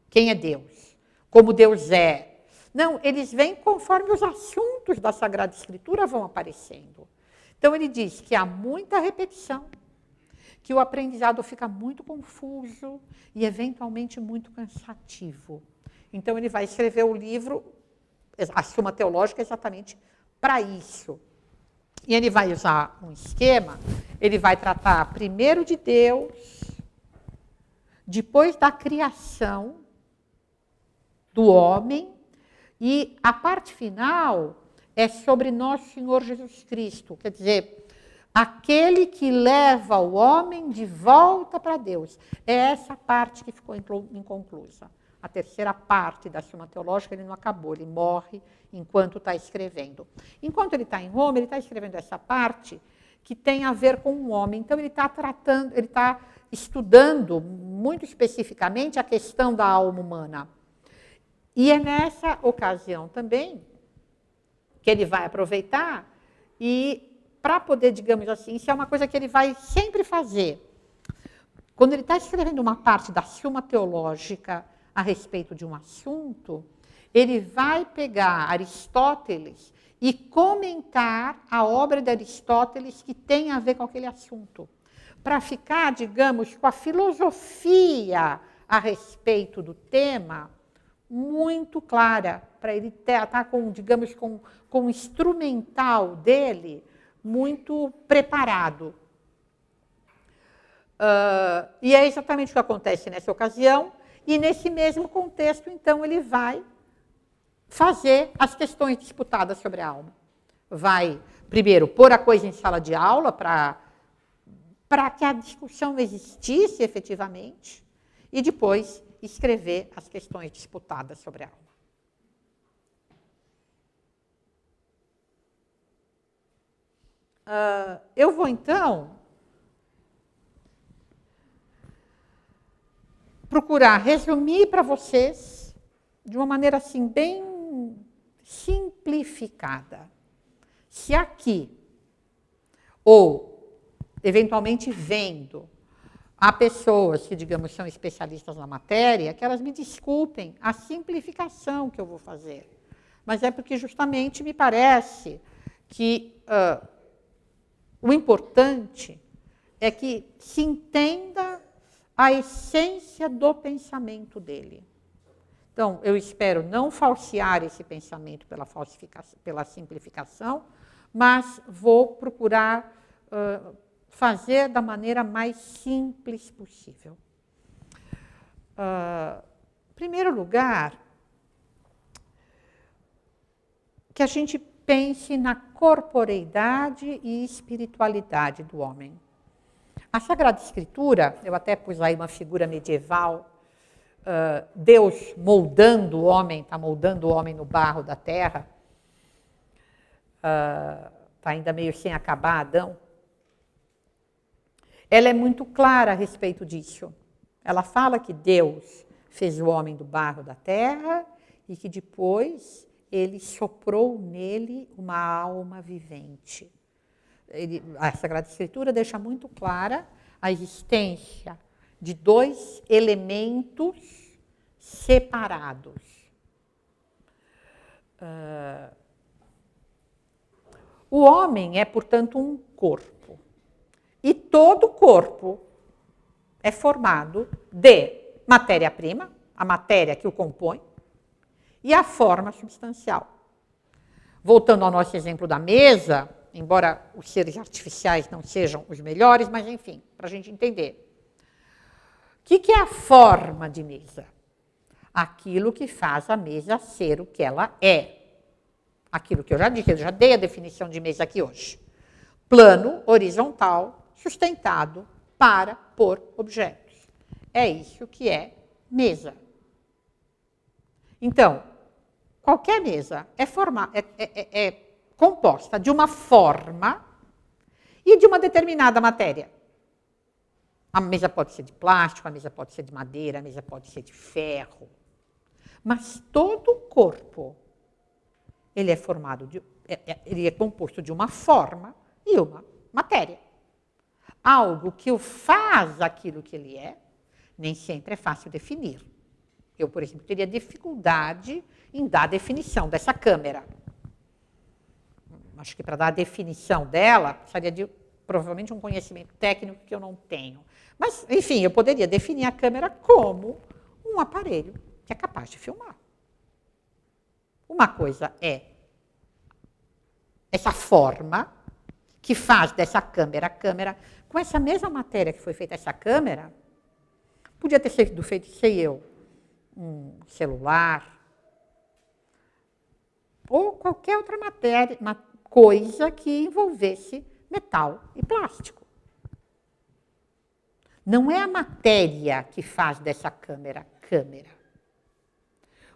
quem é Deus? Como Deus é? Não, eles vêm conforme os assuntos da Sagrada Escritura vão aparecendo. Então, ele diz que há muita repetição, que o aprendizado fica muito confuso e, eventualmente, muito cansativo. Então, ele vai escrever o livro, a Suma Teológica, exatamente para isso. E ele vai usar um esquema, ele vai tratar primeiro de Deus, depois da criação do homem, e a parte final é sobre Nosso Senhor Jesus Cristo, quer dizer, aquele que leva o homem de volta para Deus. É essa parte que ficou inconclusa. A terceira parte da Suma Teológica ele não acabou, ele morre enquanto está escrevendo. Enquanto ele está em Roma, ele está escrevendo essa parte que tem a ver com o homem. Então, ele está estudando muito especificamente a questão da alma humana. E é nessa ocasião também que ele vai aproveitar e, para poder, digamos assim, isso é uma coisa que ele vai sempre fazer. Quando ele está escrevendo uma parte da Suma Teológica a respeito de um assunto, ele vai pegar Aristóteles e comentar a obra de Aristóteles que tem a ver com aquele assunto, para ficar, digamos, com a filosofia a respeito do tema muito clara, para ele estar com, digamos, com o instrumental dele muito preparado. E é exatamente o que acontece nessa ocasião. E, nesse mesmo contexto, então, ele vai fazer as questões disputadas sobre a alma. Vai, primeiro, pôr a coisa em sala de aula para que a discussão existisse efetivamente, e depois escrever as questões disputadas sobre a alma. Eu vou, então, procurar resumir para vocês de uma maneira assim bem simplificada. Se aqui, ou eventualmente vendo, há pessoas que, digamos, são especialistas na matéria, que elas me desculpem a simplificação que eu vou fazer. Mas é porque justamente me parece que o importante é que se entenda a essência do pensamento dele. Então, eu espero não falsear esse pensamento pela simplificação, mas vou procurar fazer da maneira mais simples possível. Em primeiro lugar, que a gente pense na corporeidade e espiritualidade do homem. A Sagrada Escritura, eu até pus aí uma figura medieval, Deus moldando o homem, está moldando o homem no barro da terra, está ainda meio sem acabar Adão. Ela é muito clara a respeito disso. Ela fala que Deus fez o homem do barro da terra e que depois ele soprou nele uma alma vivente. A Sagrada Escritura deixa muito clara a existência de dois elementos separados. O homem é, portanto, um corpo. E todo corpo é formado de matéria-prima, a matéria que o compõe, e a forma substancial. Voltando ao nosso exemplo da mesa, embora os seres artificiais não sejam os melhores, mas, enfim, para a gente entender. O que é a forma de mesa? Aquilo que faz a mesa ser o que ela é. Aquilo que eu já disse, eu já dei a definição de mesa aqui hoje. Plano horizontal sustentado para por objetos. É isso que é mesa. Então, qualquer mesa é composta de uma forma e de uma determinada matéria. A mesa pode ser de plástico, a mesa pode ser de madeira, a mesa pode ser de ferro. Mas todo o corpo, ele é composto de uma forma e uma matéria. Algo que o faz aquilo que ele é, nem sempre é fácil definir. Eu, por exemplo, teria dificuldade em dar a definição dessa câmera. Acho que para dar a definição dela, precisaria de provavelmente um conhecimento técnico que eu não tenho. Mas, enfim, eu poderia definir a câmera como um aparelho que é capaz de filmar. Uma coisa é essa forma que faz dessa câmera a câmera. Com essa mesma matéria que foi feita essa câmera, podia ter sido feito, sei eu, um celular, ou qualquer outra matéria, uma coisa que envolvesse metal e plástico. Não é a matéria que faz dessa câmera câmera.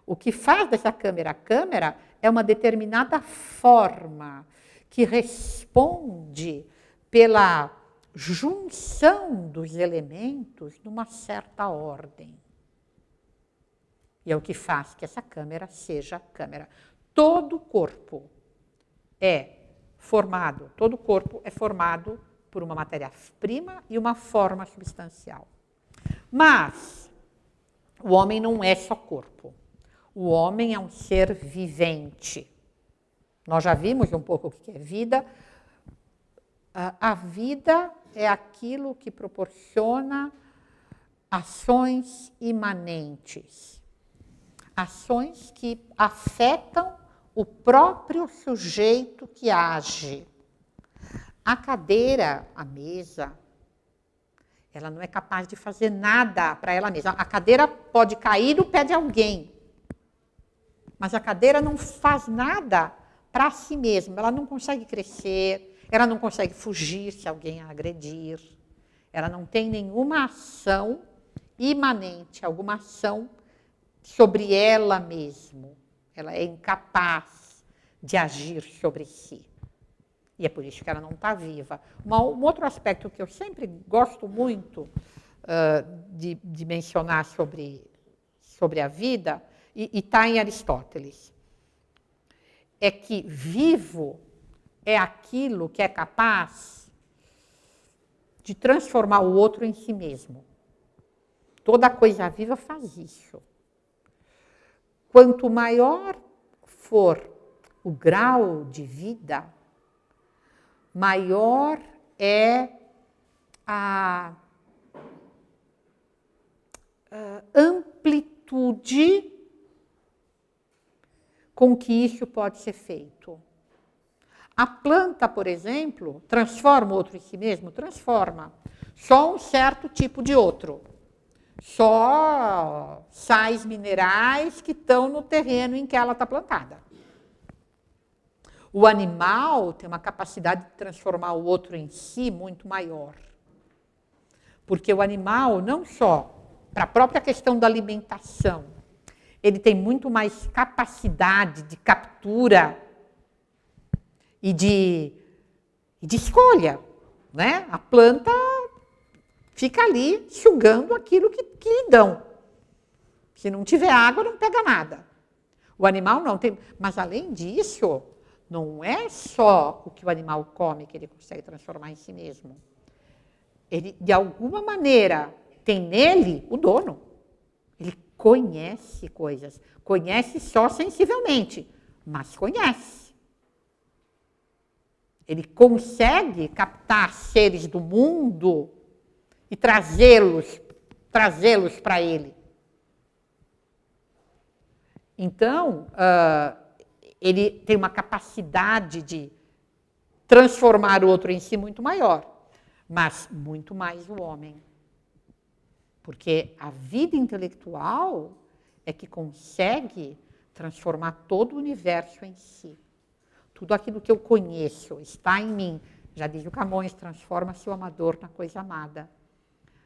O que faz dessa câmera câmera é uma determinada forma que responde pela junção dos elementos numa certa ordem. E é o que faz que essa câmera seja câmera. Todo corpo é formado por uma matéria-prima e uma forma substancial. Mas o homem não é só corpo. O homem é um ser vivente. Nós já vimos um pouco o que é vida. A vida é aquilo que proporciona ações imanentes. Ações que afetam o próprio sujeito que age. A cadeira, a mesa, ela não é capaz de fazer nada para ela mesma. A cadeira pode cair no pé de alguém, mas a cadeira não faz nada para si mesma. Ela não consegue crescer, ela não consegue fugir se alguém a agredir. Ela não tem nenhuma ação imanente, alguma ação sobre ela mesma. Ela é incapaz de agir sobre si. E é por isso que ela não está viva. Um outro aspecto que eu sempre gosto muito de mencionar sobre a vida, e está em Aristóteles, é que vivo é aquilo que é capaz de transformar o outro em si mesmo. Toda coisa viva faz isso. Quanto maior for o grau de vida, maior é a amplitude com que isso pode ser feito. A planta, por exemplo, transforma o outro em si mesmo? Transforma. Só um certo tipo de outro. Só sais minerais que estão no terreno em que ela está plantada. O animal tem uma capacidade de transformar o outro em si muito maior. Porque o animal, não só para a própria questão da alimentação, ele tem muito mais capacidade de captura e de escolha. Né? A planta fica ali sugando aquilo que lhe dão. Se não tiver água, não pega nada. O animal não tem. Mas, além disso, não é só o que o animal come que ele consegue transformar em si mesmo. Ele, de alguma maneira, tem nele o dono. Ele conhece coisas. Conhece só sensivelmente, mas conhece. Ele consegue captar seres do mundo e trazê-los para ele. Então, ele tem uma capacidade de transformar o outro em si muito maior, mas muito mais o homem. Porque a vida intelectual é que consegue transformar todo o universo em si. Tudo aquilo que eu conheço está em mim. Já diz o Camões, transforma-se o amador na coisa amada.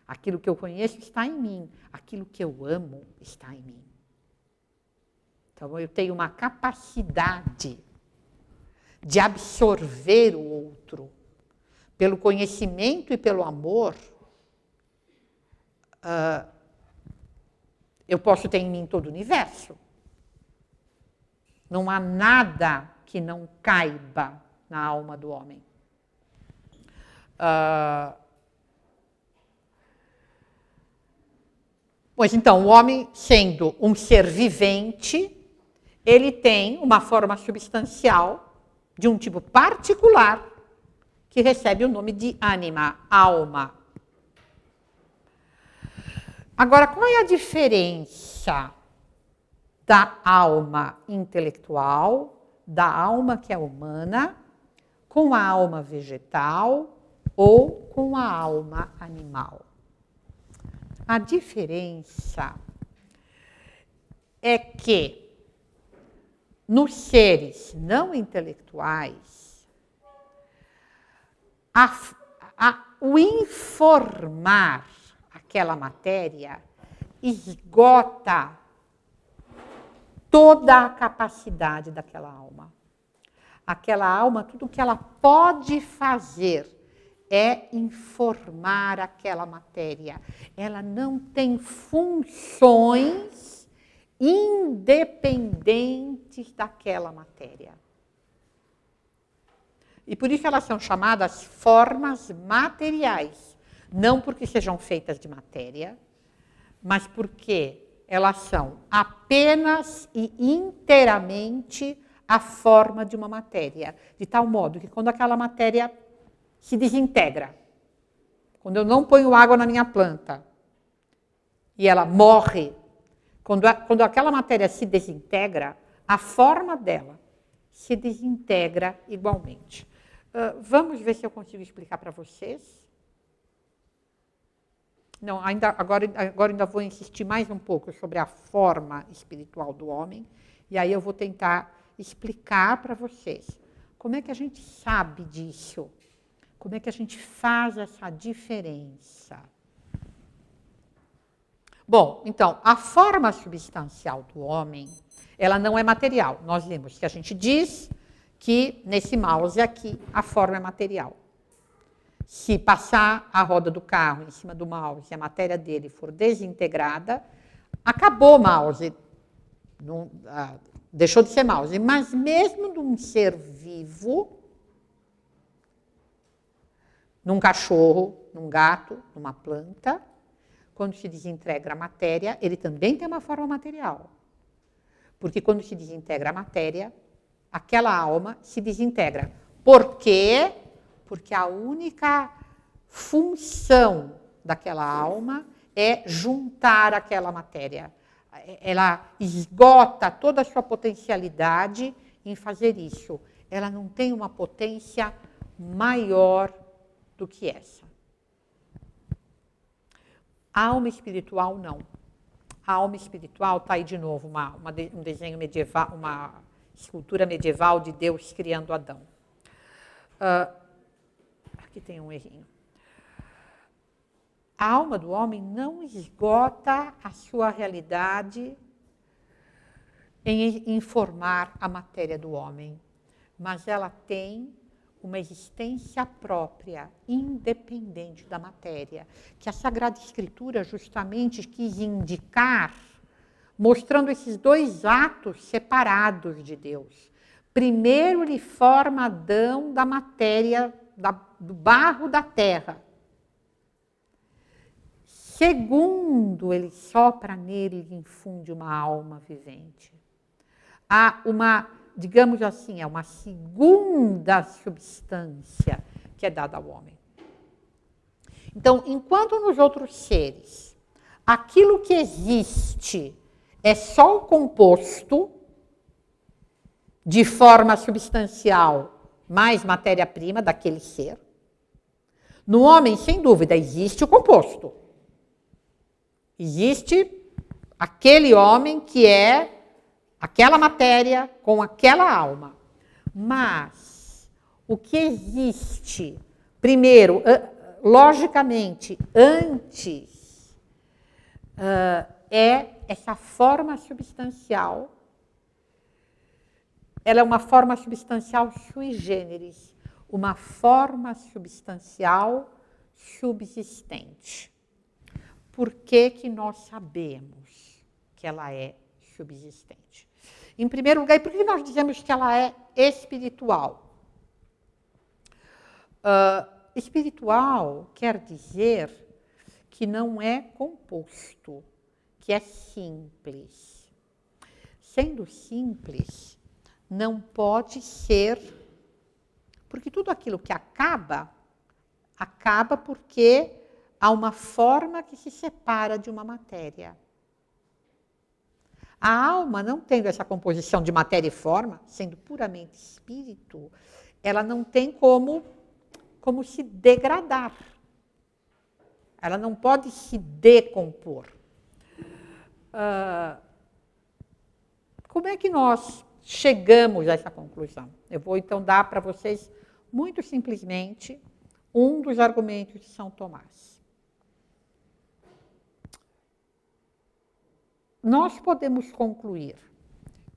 Aquilo que eu conheço está em mim. Aquilo que eu amo está em mim. Então, eu tenho uma capacidade de absorver o outro pelo conhecimento e pelo amor. Eu posso ter em mim todo o universo. Não há nada que não caiba na alma do homem. Pois então, o homem, sendo um ser vivente, ele tem uma forma substancial de um tipo particular que recebe o nome de ânima, alma. Agora, qual é a diferença da alma intelectual, da alma que é humana, com a alma vegetal ou com a alma animal? A diferença é que nos seres não intelectuais, o informar aquela matéria esgota toda a capacidade daquela alma. Aquela alma, tudo que ela pode fazer é informar aquela matéria. Ela não tem funções independentes daquela matéria. E por isso elas são chamadas formas materiais. Não porque sejam feitas de matéria, mas porque elas são apenas e inteiramente a forma de uma matéria. De tal modo que quando aquela matéria se desintegra, quando eu não ponho água na minha planta e ela morre, quando aquela matéria se desintegra, a forma dela se desintegra igualmente. Vamos ver se eu consigo explicar para vocês. Não, agora ainda vou insistir mais um pouco sobre a forma espiritual do homem, e aí eu vou tentar explicar para vocês como é que a gente sabe disso, como é que a gente faz essa diferença. Bom, então, a forma substancial do homem, ela não é material. Nós vimos que a gente diz que nesse mouse aqui a forma é material. Se passar a roda do carro em cima do mouse e a matéria dele for desintegrada, acabou o mouse, deixou de ser mouse. Mas mesmo num ser vivo, num cachorro, num gato, numa planta, quando se desintegra a matéria, ele também tem uma forma material. Porque quando se desintegra a matéria, aquela alma se desintegra. Por quê? Porque a única função daquela alma é juntar aquela matéria. Ela esgota toda a sua potencialidade em fazer isso. Ela não tem uma potência maior do que essa. A alma espiritual, não. A alma espiritual, está aí de novo um desenho medieval, uma escultura medieval de Deus criando Adão. Aqui tem um errinho. A alma do homem não esgota a sua realidade em informar a matéria do homem, mas ela tem uma existência própria, independente da matéria, que a Sagrada Escritura justamente quis indicar, mostrando esses dois atos separados de Deus. Primeiro, ele forma Adão da matéria, do barro da terra. Segundo, ele sopra nele e infunde uma alma vivente. Há uma, digamos assim, uma segunda substância que é dada ao homem. Então, enquanto nos outros seres, aquilo que existe é só o composto de forma substancial mais matéria-prima daquele ser, no homem, sem dúvida, existe o composto. Existe aquele homem que é aquela matéria com aquela alma. Mas o que existe, primeiro, logicamente, antes, é essa forma substancial. Ela é uma forma substancial sui generis, uma forma substancial subsistente. Por que nós sabemos que ela é subsistente? Em primeiro lugar, por que nós dizemos que ela é espiritual? Espiritual quer dizer que não é composto, que é simples. Sendo simples, não pode ser, porque tudo aquilo que acaba porque há uma forma que se separa de uma matéria. A alma, não tendo essa composição de matéria e forma, sendo puramente espírito, ela não tem como se degradar. Ela não pode se decompor. Como é que nós chegamos a essa conclusão? Eu vou, então, dar para vocês, muito simplesmente, um dos argumentos de São Tomás. Nós podemos concluir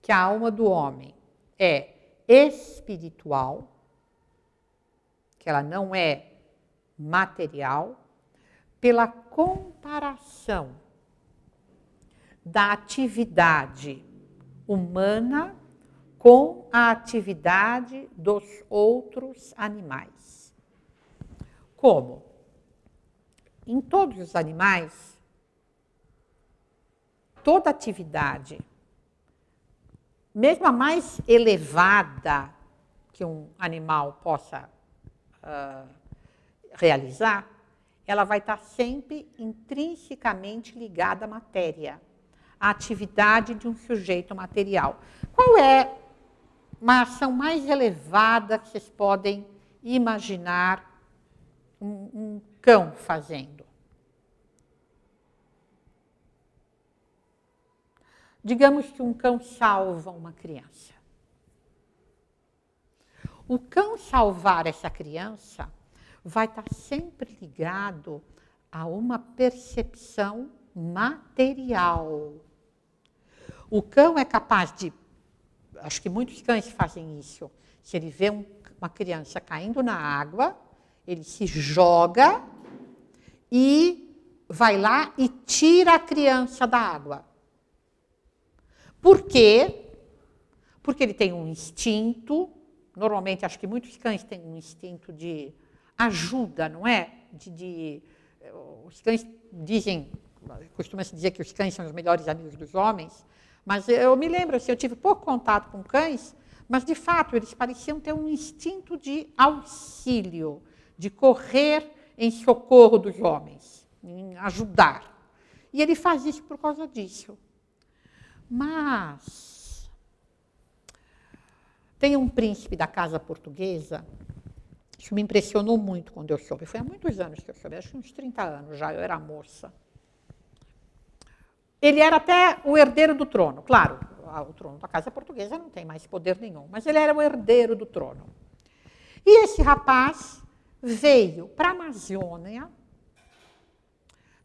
que a alma do homem é espiritual, que ela não é material, pela comparação da atividade humana com a atividade dos outros animais. Como? Em todos os animais, toda atividade, mesmo a mais elevada que um animal possa realizar, ela vai estar sempre intrinsecamente ligada à matéria, à atividade de um sujeito material. Qual é uma ação mais elevada que vocês podem imaginar um cão fazendo? Digamos que um cão salva uma criança. O cão salvar essa criança vai estar sempre ligado a uma percepção material. O cão é capaz de, acho que muitos cães fazem isso, se ele vê uma criança caindo na água, ele se joga e vai lá e tira a criança da água. Por quê? Porque ele tem um instinto, normalmente acho que muitos cães têm um instinto de ajuda, não é? Os cães dizem, costuma-se dizer que os cães são os melhores amigos dos homens, mas eu me lembro, assim, eu tive pouco contato com cães, mas de fato eles pareciam ter um instinto de auxílio, de correr em socorro dos homens, em ajudar. E ele faz isso por causa disso. Mas tem um príncipe da casa portuguesa, isso me impressionou muito quando eu soube, foi há muitos anos que eu soube, acho que uns 30 anos já, eu era moça. Ele era até o herdeiro do trono, claro, o trono da casa portuguesa não tem mais poder nenhum, mas ele era o herdeiro do trono. E esse rapaz veio para a Amazônia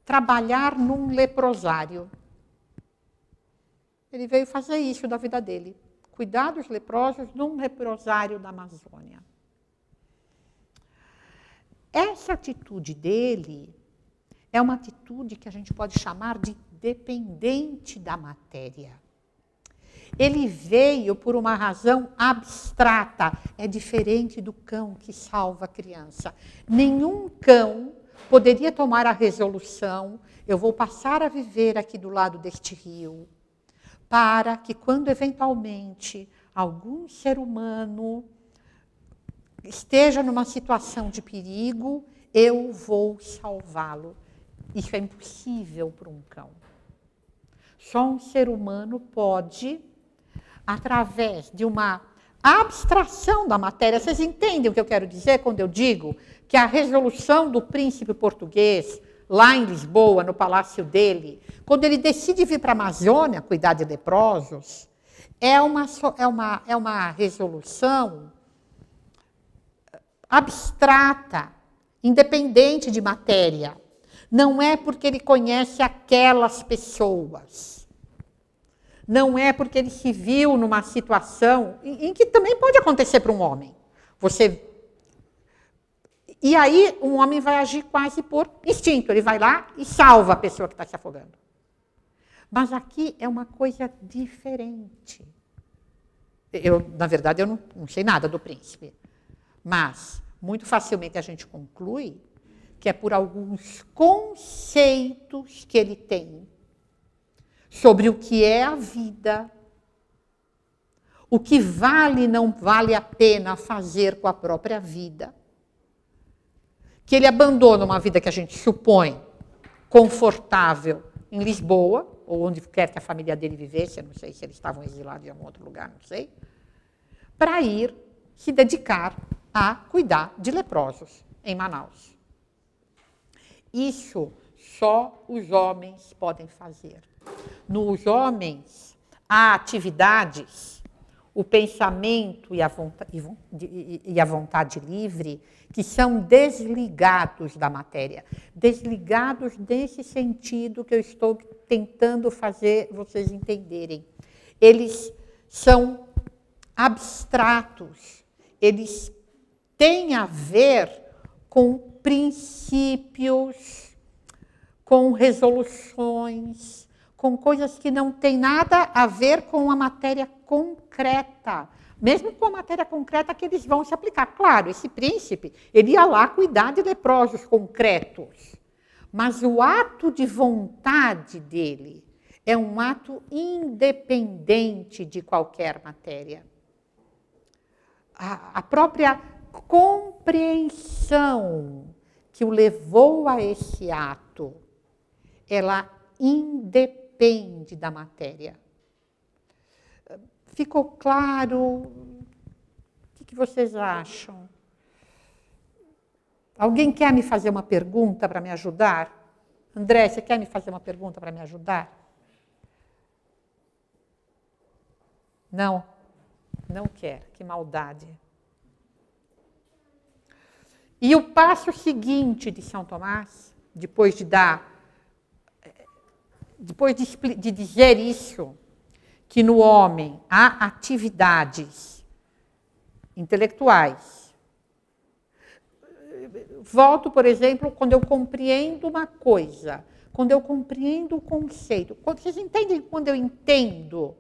trabalhar num leprosário. Ele veio fazer isso da vida dele, cuidar dos leprosos num leprosário da Amazônia. Essa atitude dele é uma atitude que a gente pode chamar de dependente da matéria. Ele veio por uma razão abstrata, é diferente do cão que salva a criança. Nenhum cão poderia tomar a resolução, eu vou passar a viver aqui do lado deste rio, para que quando eventualmente algum ser humano esteja numa situação de perigo, eu vou salvá-lo. Isso é impossível para um cão. Só um ser humano pode, através de uma abstração da matéria, vocês entendem o que eu quero dizer quando eu digo que a resolução do príncipe português, lá em Lisboa, no palácio dele, quando ele decide vir para a Amazônia cuidar de leprosos, É uma resolução abstrata, independente de matéria. Não é porque ele conhece aquelas pessoas. Não é porque ele se viu numa situação em que também pode acontecer para um homem. E aí um homem vai agir quase por instinto. Ele vai lá e salva a pessoa que está se afogando. Mas aqui é uma coisa diferente. Na verdade, eu não sei nada do príncipe. Mas, muito facilmente a gente conclui que é por alguns conceitos que ele tem sobre o que é a vida, o que vale e não vale a pena fazer com a própria vida, que ele abandona uma vida que a gente supõe confortável em Lisboa, ou onde quer que a família dele vivesse, eu não sei se eles estavam exilados em algum outro lugar, não sei, para ir se dedicar a cuidar de leprosos em Manaus. Isso só os homens podem fazer. Nos homens, há atividades, o pensamento e a vontade livre, que são desligados da matéria. Desligados nesse sentido que eu estou tentando fazer vocês entenderem. Eles são abstratos, eles têm a ver com princípios, com resoluções, com coisas que não têm nada a ver com a matéria concreta. Mesmo com a matéria concreta que eles vão se aplicar. Claro, esse príncipe, ele ia lá cuidar de leprosos concretos. Mas o ato de vontade dele é um ato independente de qualquer matéria. A própria compreensão que o levou a esse ato, ela independe da matéria. Ficou claro? O que vocês acham? Alguém quer me fazer uma pergunta para me ajudar? André, você quer me fazer uma pergunta para me ajudar? Não? Não quer. Que maldade. E o passo seguinte de São Tomás, depois de dizer isso, que no homem há atividades intelectuais. Volto, por exemplo, quando eu compreendo uma coisa, quando eu compreendo o conceito. Vocês entendem quando eu entendo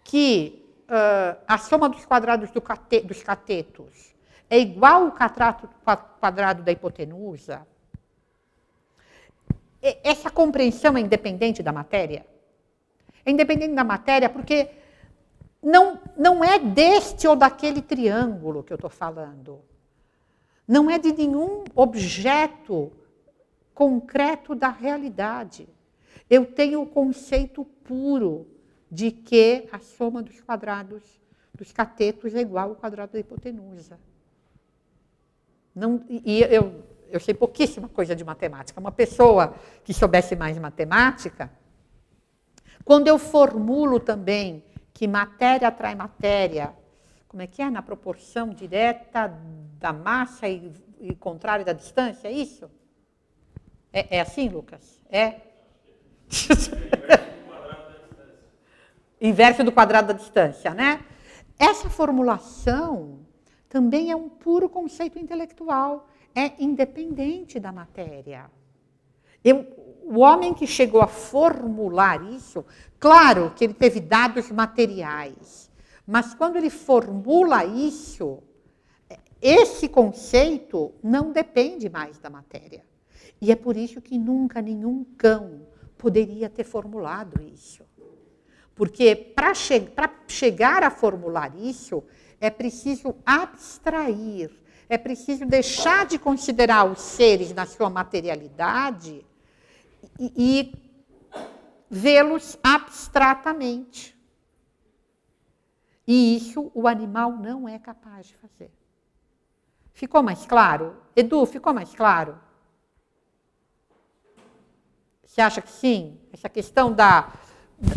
que a soma dos quadrados dos catetos é igual ao quadrado da hipotenusa? Essa compreensão é independente da matéria? É independente da matéria porque não é deste ou daquele triângulo que eu estou falando. Não é de nenhum objeto concreto da realidade. Eu tenho o conceito puro de que a soma dos quadrados dos catetos é igual ao quadrado da hipotenusa. Eu sei pouquíssima coisa de matemática. Uma pessoa que soubesse mais matemática, quando eu formulo também que matéria atrai matéria, como é que é? Na proporção direta da massa e contrária da distância, é isso? É assim, Lucas? É? Inverso do quadrado da distância, né? Essa formulação também é um puro conceito intelectual, é independente da matéria. O homem que chegou a formular isso, claro que ele teve dados materiais, mas quando ele formula isso, esse conceito não depende mais da matéria. E é por isso que nunca nenhum cão poderia ter formulado isso. Porque para chegar a formular isso, é preciso abstrair, é preciso deixar de considerar os seres na sua materialidade e vê-los abstratamente. E isso o animal não é capaz de fazer. Ficou mais claro? Edu, ficou mais claro? Você acha que sim? Essa questão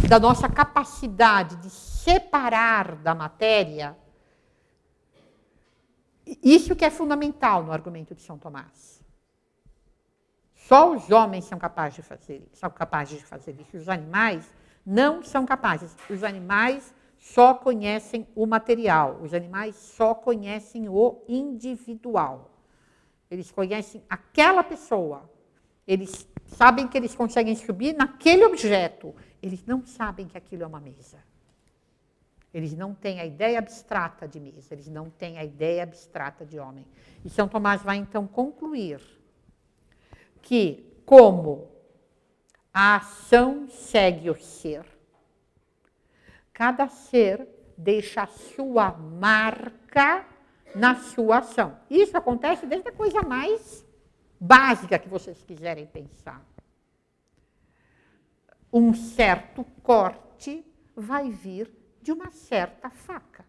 da nossa capacidade de separar da matéria, isso que é fundamental no argumento de São Tomás. Só os homens são capazes de fazer isso. Os animais não são capazes. Os animais só conhecem o material. Os animais só conhecem o individual. Eles conhecem aquela pessoa. Eles sabem que eles conseguem subir naquele objeto. Eles não sabem que aquilo é uma mesa. Eles não têm a ideia abstrata de mesa. Eles não têm a ideia abstrata de homem. E São Tomás vai então concluir que, como a ação segue o ser, cada ser deixa a sua marca na sua ação. Isso acontece desde a coisa mais básica que vocês quiserem pensar. Um certo corte vai vir de uma certa faca.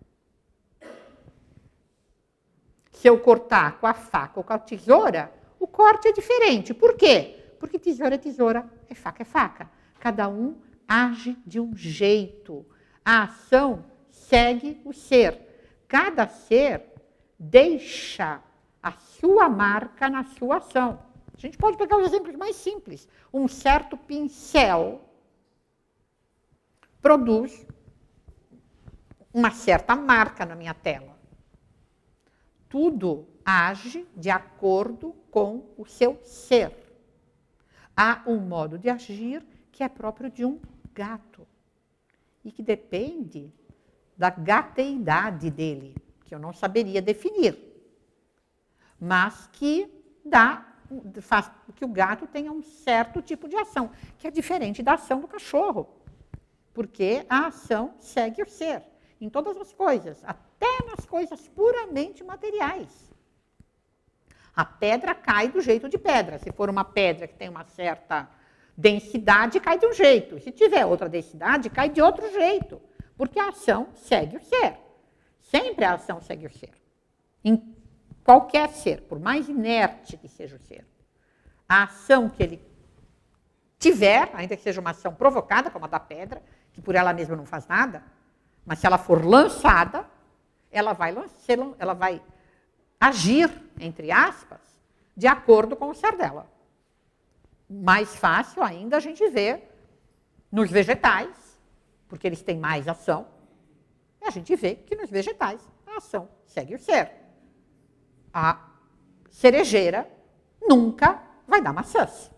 Se eu cortar com a faca ou com a tesoura, o corte é diferente. Por quê? Porque tesoura é tesoura, é faca. Cada um age de um jeito. A ação segue o ser. Cada ser deixa a sua marca na sua ação. A gente pode pegar os exemplos mais simples. Um certo pincel produz uma certa marca na minha tela. Tudo age de acordo com o seu ser. Há um modo de agir que é próprio de um gato e que depende da gateidade dele, que eu não saberia definir, mas que faz que o gato tenha um certo tipo de ação, que é diferente da ação do cachorro, porque a ação segue o ser, em todas as coisas, até nas coisas puramente materiais. A pedra cai do jeito de pedra. Se for uma pedra que tem uma certa densidade, cai de um jeito. Se tiver outra densidade, cai de outro jeito. Porque a ação segue o ser. Sempre a ação segue o ser. Em qualquer ser, por mais inerte que seja o ser. A ação que ele tiver, ainda que seja uma ação provocada, como a da pedra, que por ela mesma não faz nada, mas se ela for lançada, ela vai agir, entre aspas, de acordo com o ser dela. Mais fácil ainda a gente vê nos vegetais, porque eles têm mais ação, e a gente vê que nos vegetais a ação segue o ser. A cerejeira nunca vai dar maçãs,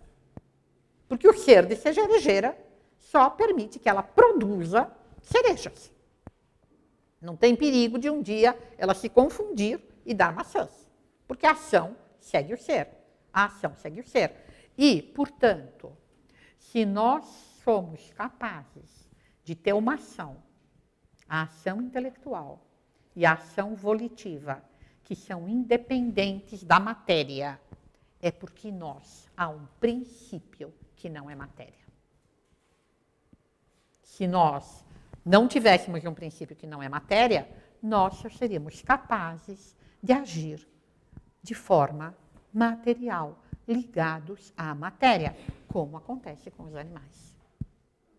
porque o ser de cerejeira só permite que ela produza cerejas. Não tem perigo de um dia ela se confundir e dar maçãs, porque a ação segue o ser. A ação segue o ser. E, portanto, se nós somos capazes de ter uma ação, a ação intelectual e a ação volitiva, que são independentes da matéria, é porque há um princípio que não é matéria. Se nós não tivéssemos um princípio que não é matéria, nós só seríamos capazes de agir de forma material, ligados à matéria, como acontece com os animais.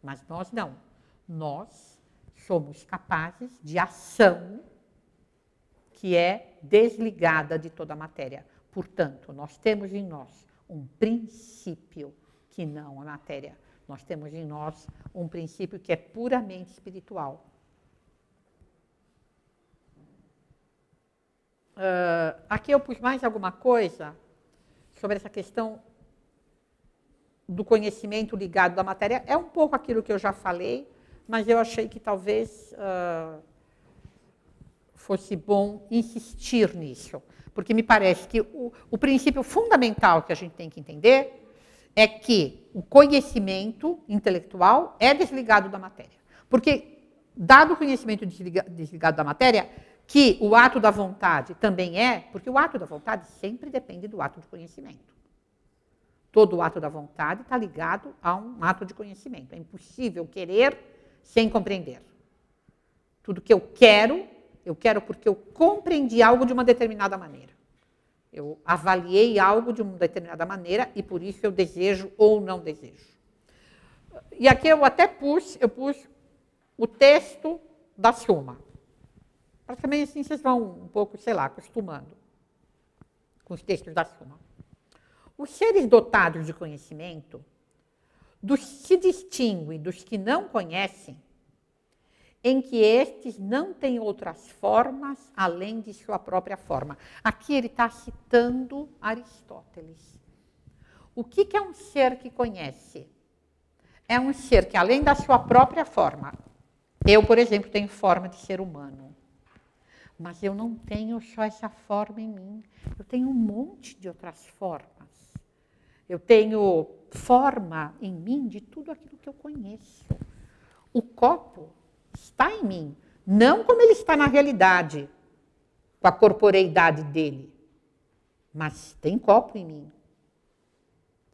Mas nós não. Nós somos capazes de ação que é desligada de toda a matéria. Portanto, nós temos em nós um princípio que não é matéria. Nós temos em nós um princípio que é puramente espiritual. Aqui eu pus mais alguma coisa sobre essa questão do conhecimento ligado à matéria. É um pouco aquilo que eu já falei, mas eu achei que talvez fosse bom insistir nisso, porque me parece que o princípio fundamental que a gente tem que entender é que o conhecimento intelectual é desligado da matéria. Porque, dado o conhecimento desligado da matéria, que o ato da vontade também é, porque o ato da vontade sempre depende do ato de conhecimento. Todo o ato da vontade está ligado a um ato de conhecimento. É impossível querer sem compreender. Tudo que eu quero porque eu compreendi algo de uma determinada maneira. Eu avaliei algo de uma determinada maneira e por isso eu desejo ou não desejo. E aqui eu até pus o texto da Suma. Praticamente assim vocês vão um pouco, sei lá, acostumando com os textos da Suma. Os seres dotados de conhecimento se distinguem dos que não conhecem em que estes não têm outras formas além de sua própria forma. Aqui ele está citando Aristóteles. O que é um ser que conhece? É um ser que, além da sua própria forma, eu, por exemplo, tenho forma de ser humano, mas eu não tenho só essa forma em mim, eu tenho um monte de outras formas. Eu tenho forma em mim de tudo aquilo que eu conheço. O copo está em mim, não como ele está na realidade, com a corporeidade dele, mas tem copo em mim.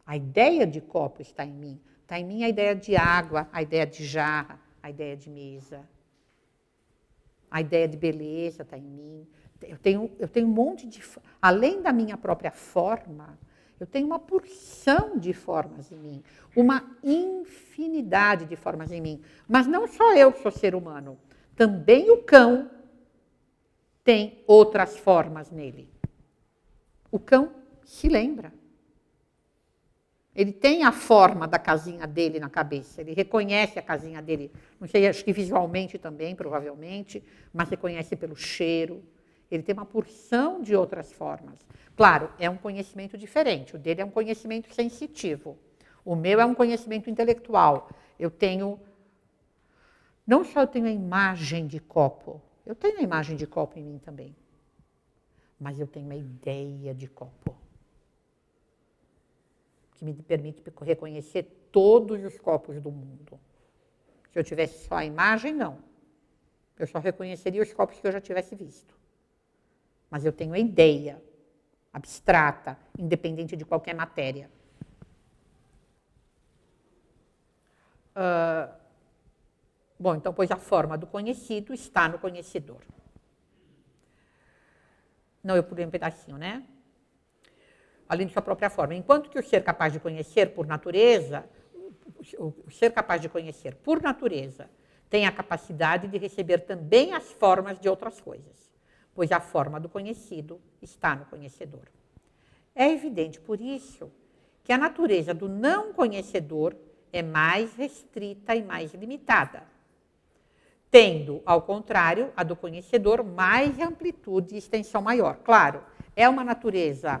A ideia de copo está em mim. Está em mim a ideia de água, a ideia de jarra, a ideia de mesa. A ideia de beleza está em mim. Eu tenho um monte de... Além da minha própria forma, eu tenho uma porção de formas em mim. Uma infinidade de formas em mim. Mas não só eu sou ser humano. Também o cão tem outras formas nele. O cão se lembra. Ele tem a forma da casinha dele na cabeça, ele reconhece a casinha dele, não sei, acho que visualmente também, provavelmente, mas reconhece pelo cheiro. Ele tem uma porção de outras formas. Claro, é um conhecimento diferente, o dele é um conhecimento sensitivo. O meu é um conhecimento intelectual. Eu tenho, não só eu tenho a imagem de copo, eu tenho a imagem de copo em mim também, mas eu tenho a ideia de copo, que me permite reconhecer todos os copos do mundo. Se eu tivesse só a imagem, não. Eu só reconheceria os copos que eu já tivesse visto. Mas eu tenho a ideia abstrata, independente de qualquer matéria. Bom, então, pois a forma do conhecido está no conhecedor. Não, eu pulei um pedacinho, né? Além de sua própria forma. Enquanto que o ser capaz de conhecer por natureza, o ser capaz de conhecer por natureza tem a capacidade de receber também as formas de outras coisas, pois a forma do conhecido está no conhecedor. É evidente, por isso, que a natureza do não conhecedor é mais restrita e mais limitada, tendo, ao contrário, a do conhecedor mais amplitude e extensão maior. Claro, é uma natureza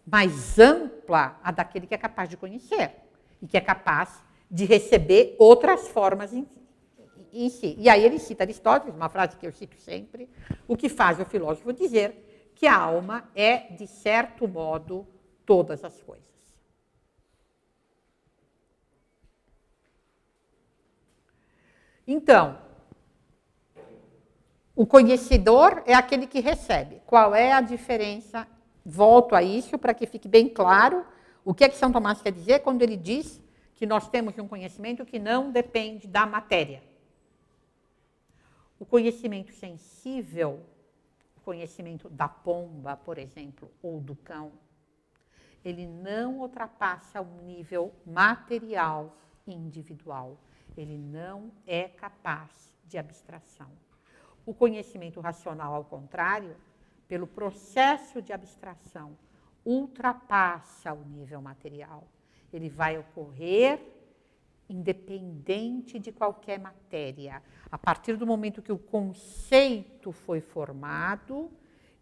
mais ampla a daquele que é capaz de conhecer e que é capaz de receber outras formas em si. E aí ele cita Aristóteles, uma frase que eu cito sempre, o que faz o filósofo dizer que a alma é, de certo modo, todas as coisas. Então, o conhecedor é aquele que recebe. Qual é a diferença? Volto a isso para que fique bem claro o que é que São Tomás quer dizer quando ele diz que nós temos um conhecimento que não depende da matéria. O conhecimento sensível, o conhecimento da pomba, por exemplo, ou do cão, ele não ultrapassa o nível material individual. Ele não é capaz de abstração. O conhecimento racional, ao contrário, pelo processo de abstração, ultrapassa o nível material. Ele vai ocorrer independente de qualquer matéria. A partir do momento que o conceito foi formado,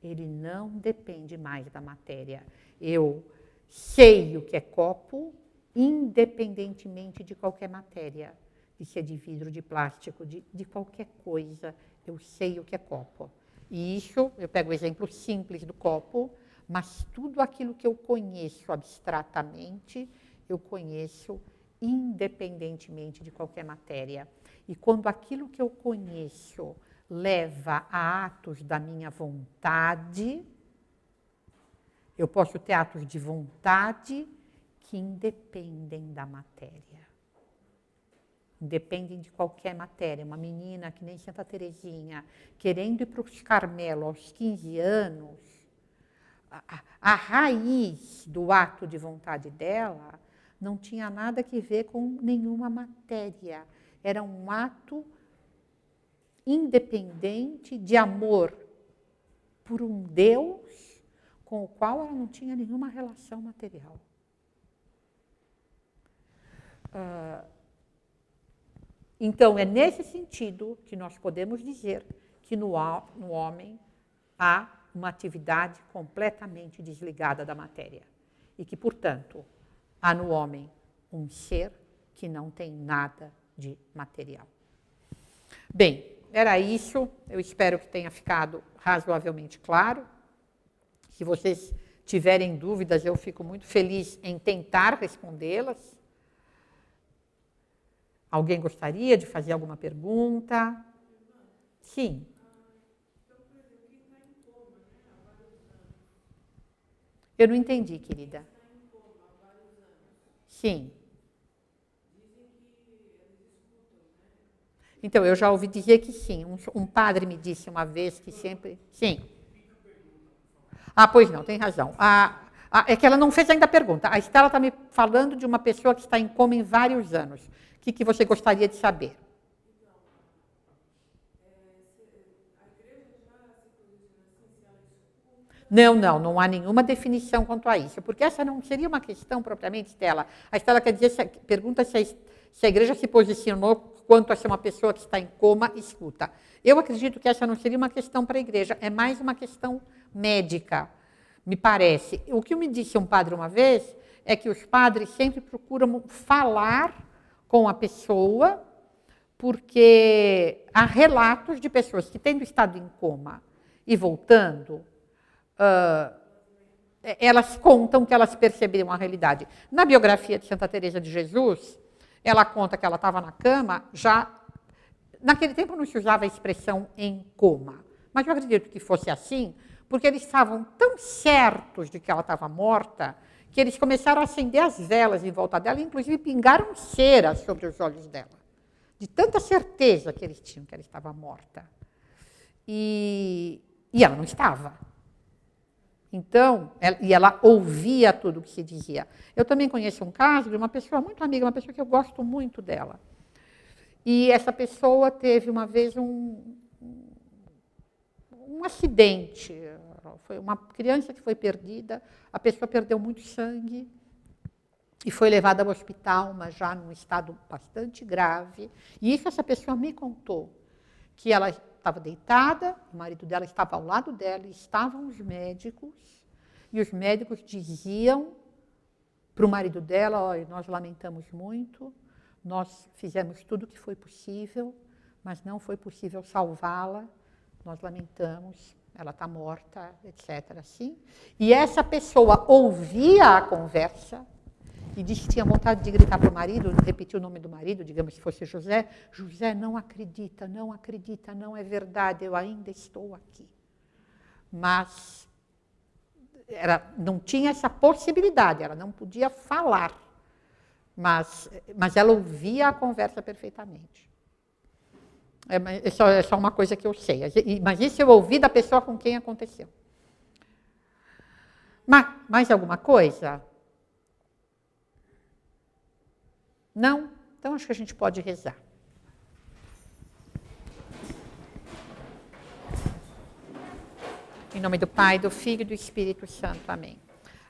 ele não depende mais da matéria. Eu sei o que é copo, independentemente de qualquer matéria, de se é de vidro, de plástico, de qualquer coisa, eu sei o que é copo. E isso, eu pego o exemplo simples do copo, mas tudo aquilo que eu conheço abstratamente, eu conheço independentemente de qualquer matéria. E quando aquilo que eu conheço leva a atos da minha vontade, eu posso ter atos de vontade que independem da matéria. Independem de qualquer matéria. Uma menina que nem Santa Teresinha, querendo ir para os Carmelo aos 15 anos, a raiz do ato de vontade dela não tinha nada que ver com nenhuma matéria. Era um ato independente de amor por um Deus com o qual ela não tinha nenhuma relação material. Então, é nesse sentido que nós podemos dizer que no homem há uma atividade completamente desligada da matéria. E que, portanto, há no homem um ser que não tem nada de material. Bem, era isso. Eu espero que tenha ficado razoavelmente claro. Se vocês tiverem dúvidas, eu fico muito feliz em tentar respondê-las. Alguém gostaria de fazer alguma pergunta? Sim. Eu não entendi, querida. Sim. Então, eu já ouvi dizer que sim. Um padre me disse uma vez que sempre... Sim. Ah, pois não, tem razão. É que ela não fez ainda a pergunta. A Estela está me falando de uma pessoa que está em coma em vários anos. O que você gostaria de saber? Não há nenhuma definição quanto a isso, porque essa não seria uma questão propriamente, Estela. A Estela quer dizer, pergunta se a igreja se posicionou quanto a ser uma pessoa que está em coma e escuta. Eu acredito que essa não seria uma questão para a igreja, é mais uma questão médica, me parece. O que me disse um padre uma vez é que os padres sempre procuram falar com a pessoa, porque há relatos de pessoas que, tendo estado em coma e voltando, elas contam que elas perceberam a realidade. Na biografia de Santa Teresa de Jesus, ela conta que ela estava na cama, já... Naquele tempo não se usava a expressão em coma, mas eu acredito que fosse assim, porque eles estavam tão certos de que ela estava morta, que eles começaram a acender as velas em volta dela, e inclusive pingaram cera sobre os olhos dela, de tanta certeza que eles tinham que ela estava morta. E ela não estava. Então, ela ouvia tudo o que se dizia. Eu também conheço um caso de uma pessoa muito amiga, uma pessoa que eu gosto muito dela. E essa pessoa teve uma vez um acidente. Foi uma criança que foi perdida, a pessoa perdeu muito sangue e foi levada ao hospital, mas já num estado bastante grave. E isso essa pessoa me contou, que ela estava deitada, o marido dela estava ao lado dela, e estavam os médicos, e os médicos diziam para o marido dela, olha, nós lamentamos muito, nós fizemos tudo o que foi possível, mas não foi possível salvá-la, nós lamentamos, ela está morta, etc. Assim. E essa pessoa ouvia a conversa e disse que tinha vontade de gritar para o marido, repetir o nome do marido, digamos que fosse José. José, não acredita, não é verdade, eu ainda estou aqui. Mas não tinha essa possibilidade, ela não podia falar, mas ela ouvia a conversa perfeitamente. É só uma coisa que eu sei, mas isso eu ouvi da pessoa com quem aconteceu. Mais alguma coisa? Não? Então, acho que a gente pode rezar. Em nome do Pai, do Filho e do Espírito Santo. Amém.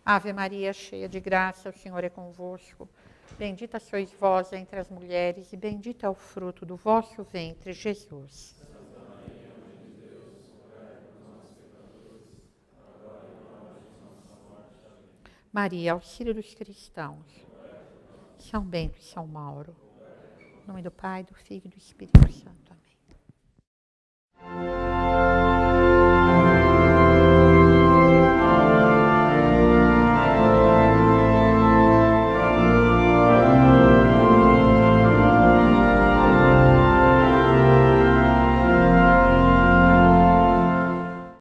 Ave Maria, cheia de graça, o Senhor é convosco. Bendita sois vós entre as mulheres, e bendito é o fruto do vosso ventre, Jesus. Maria, auxílio dos cristãos. São Bento e São Mauro. Em nome do Pai, do Filho e do Espírito Santo. Amém.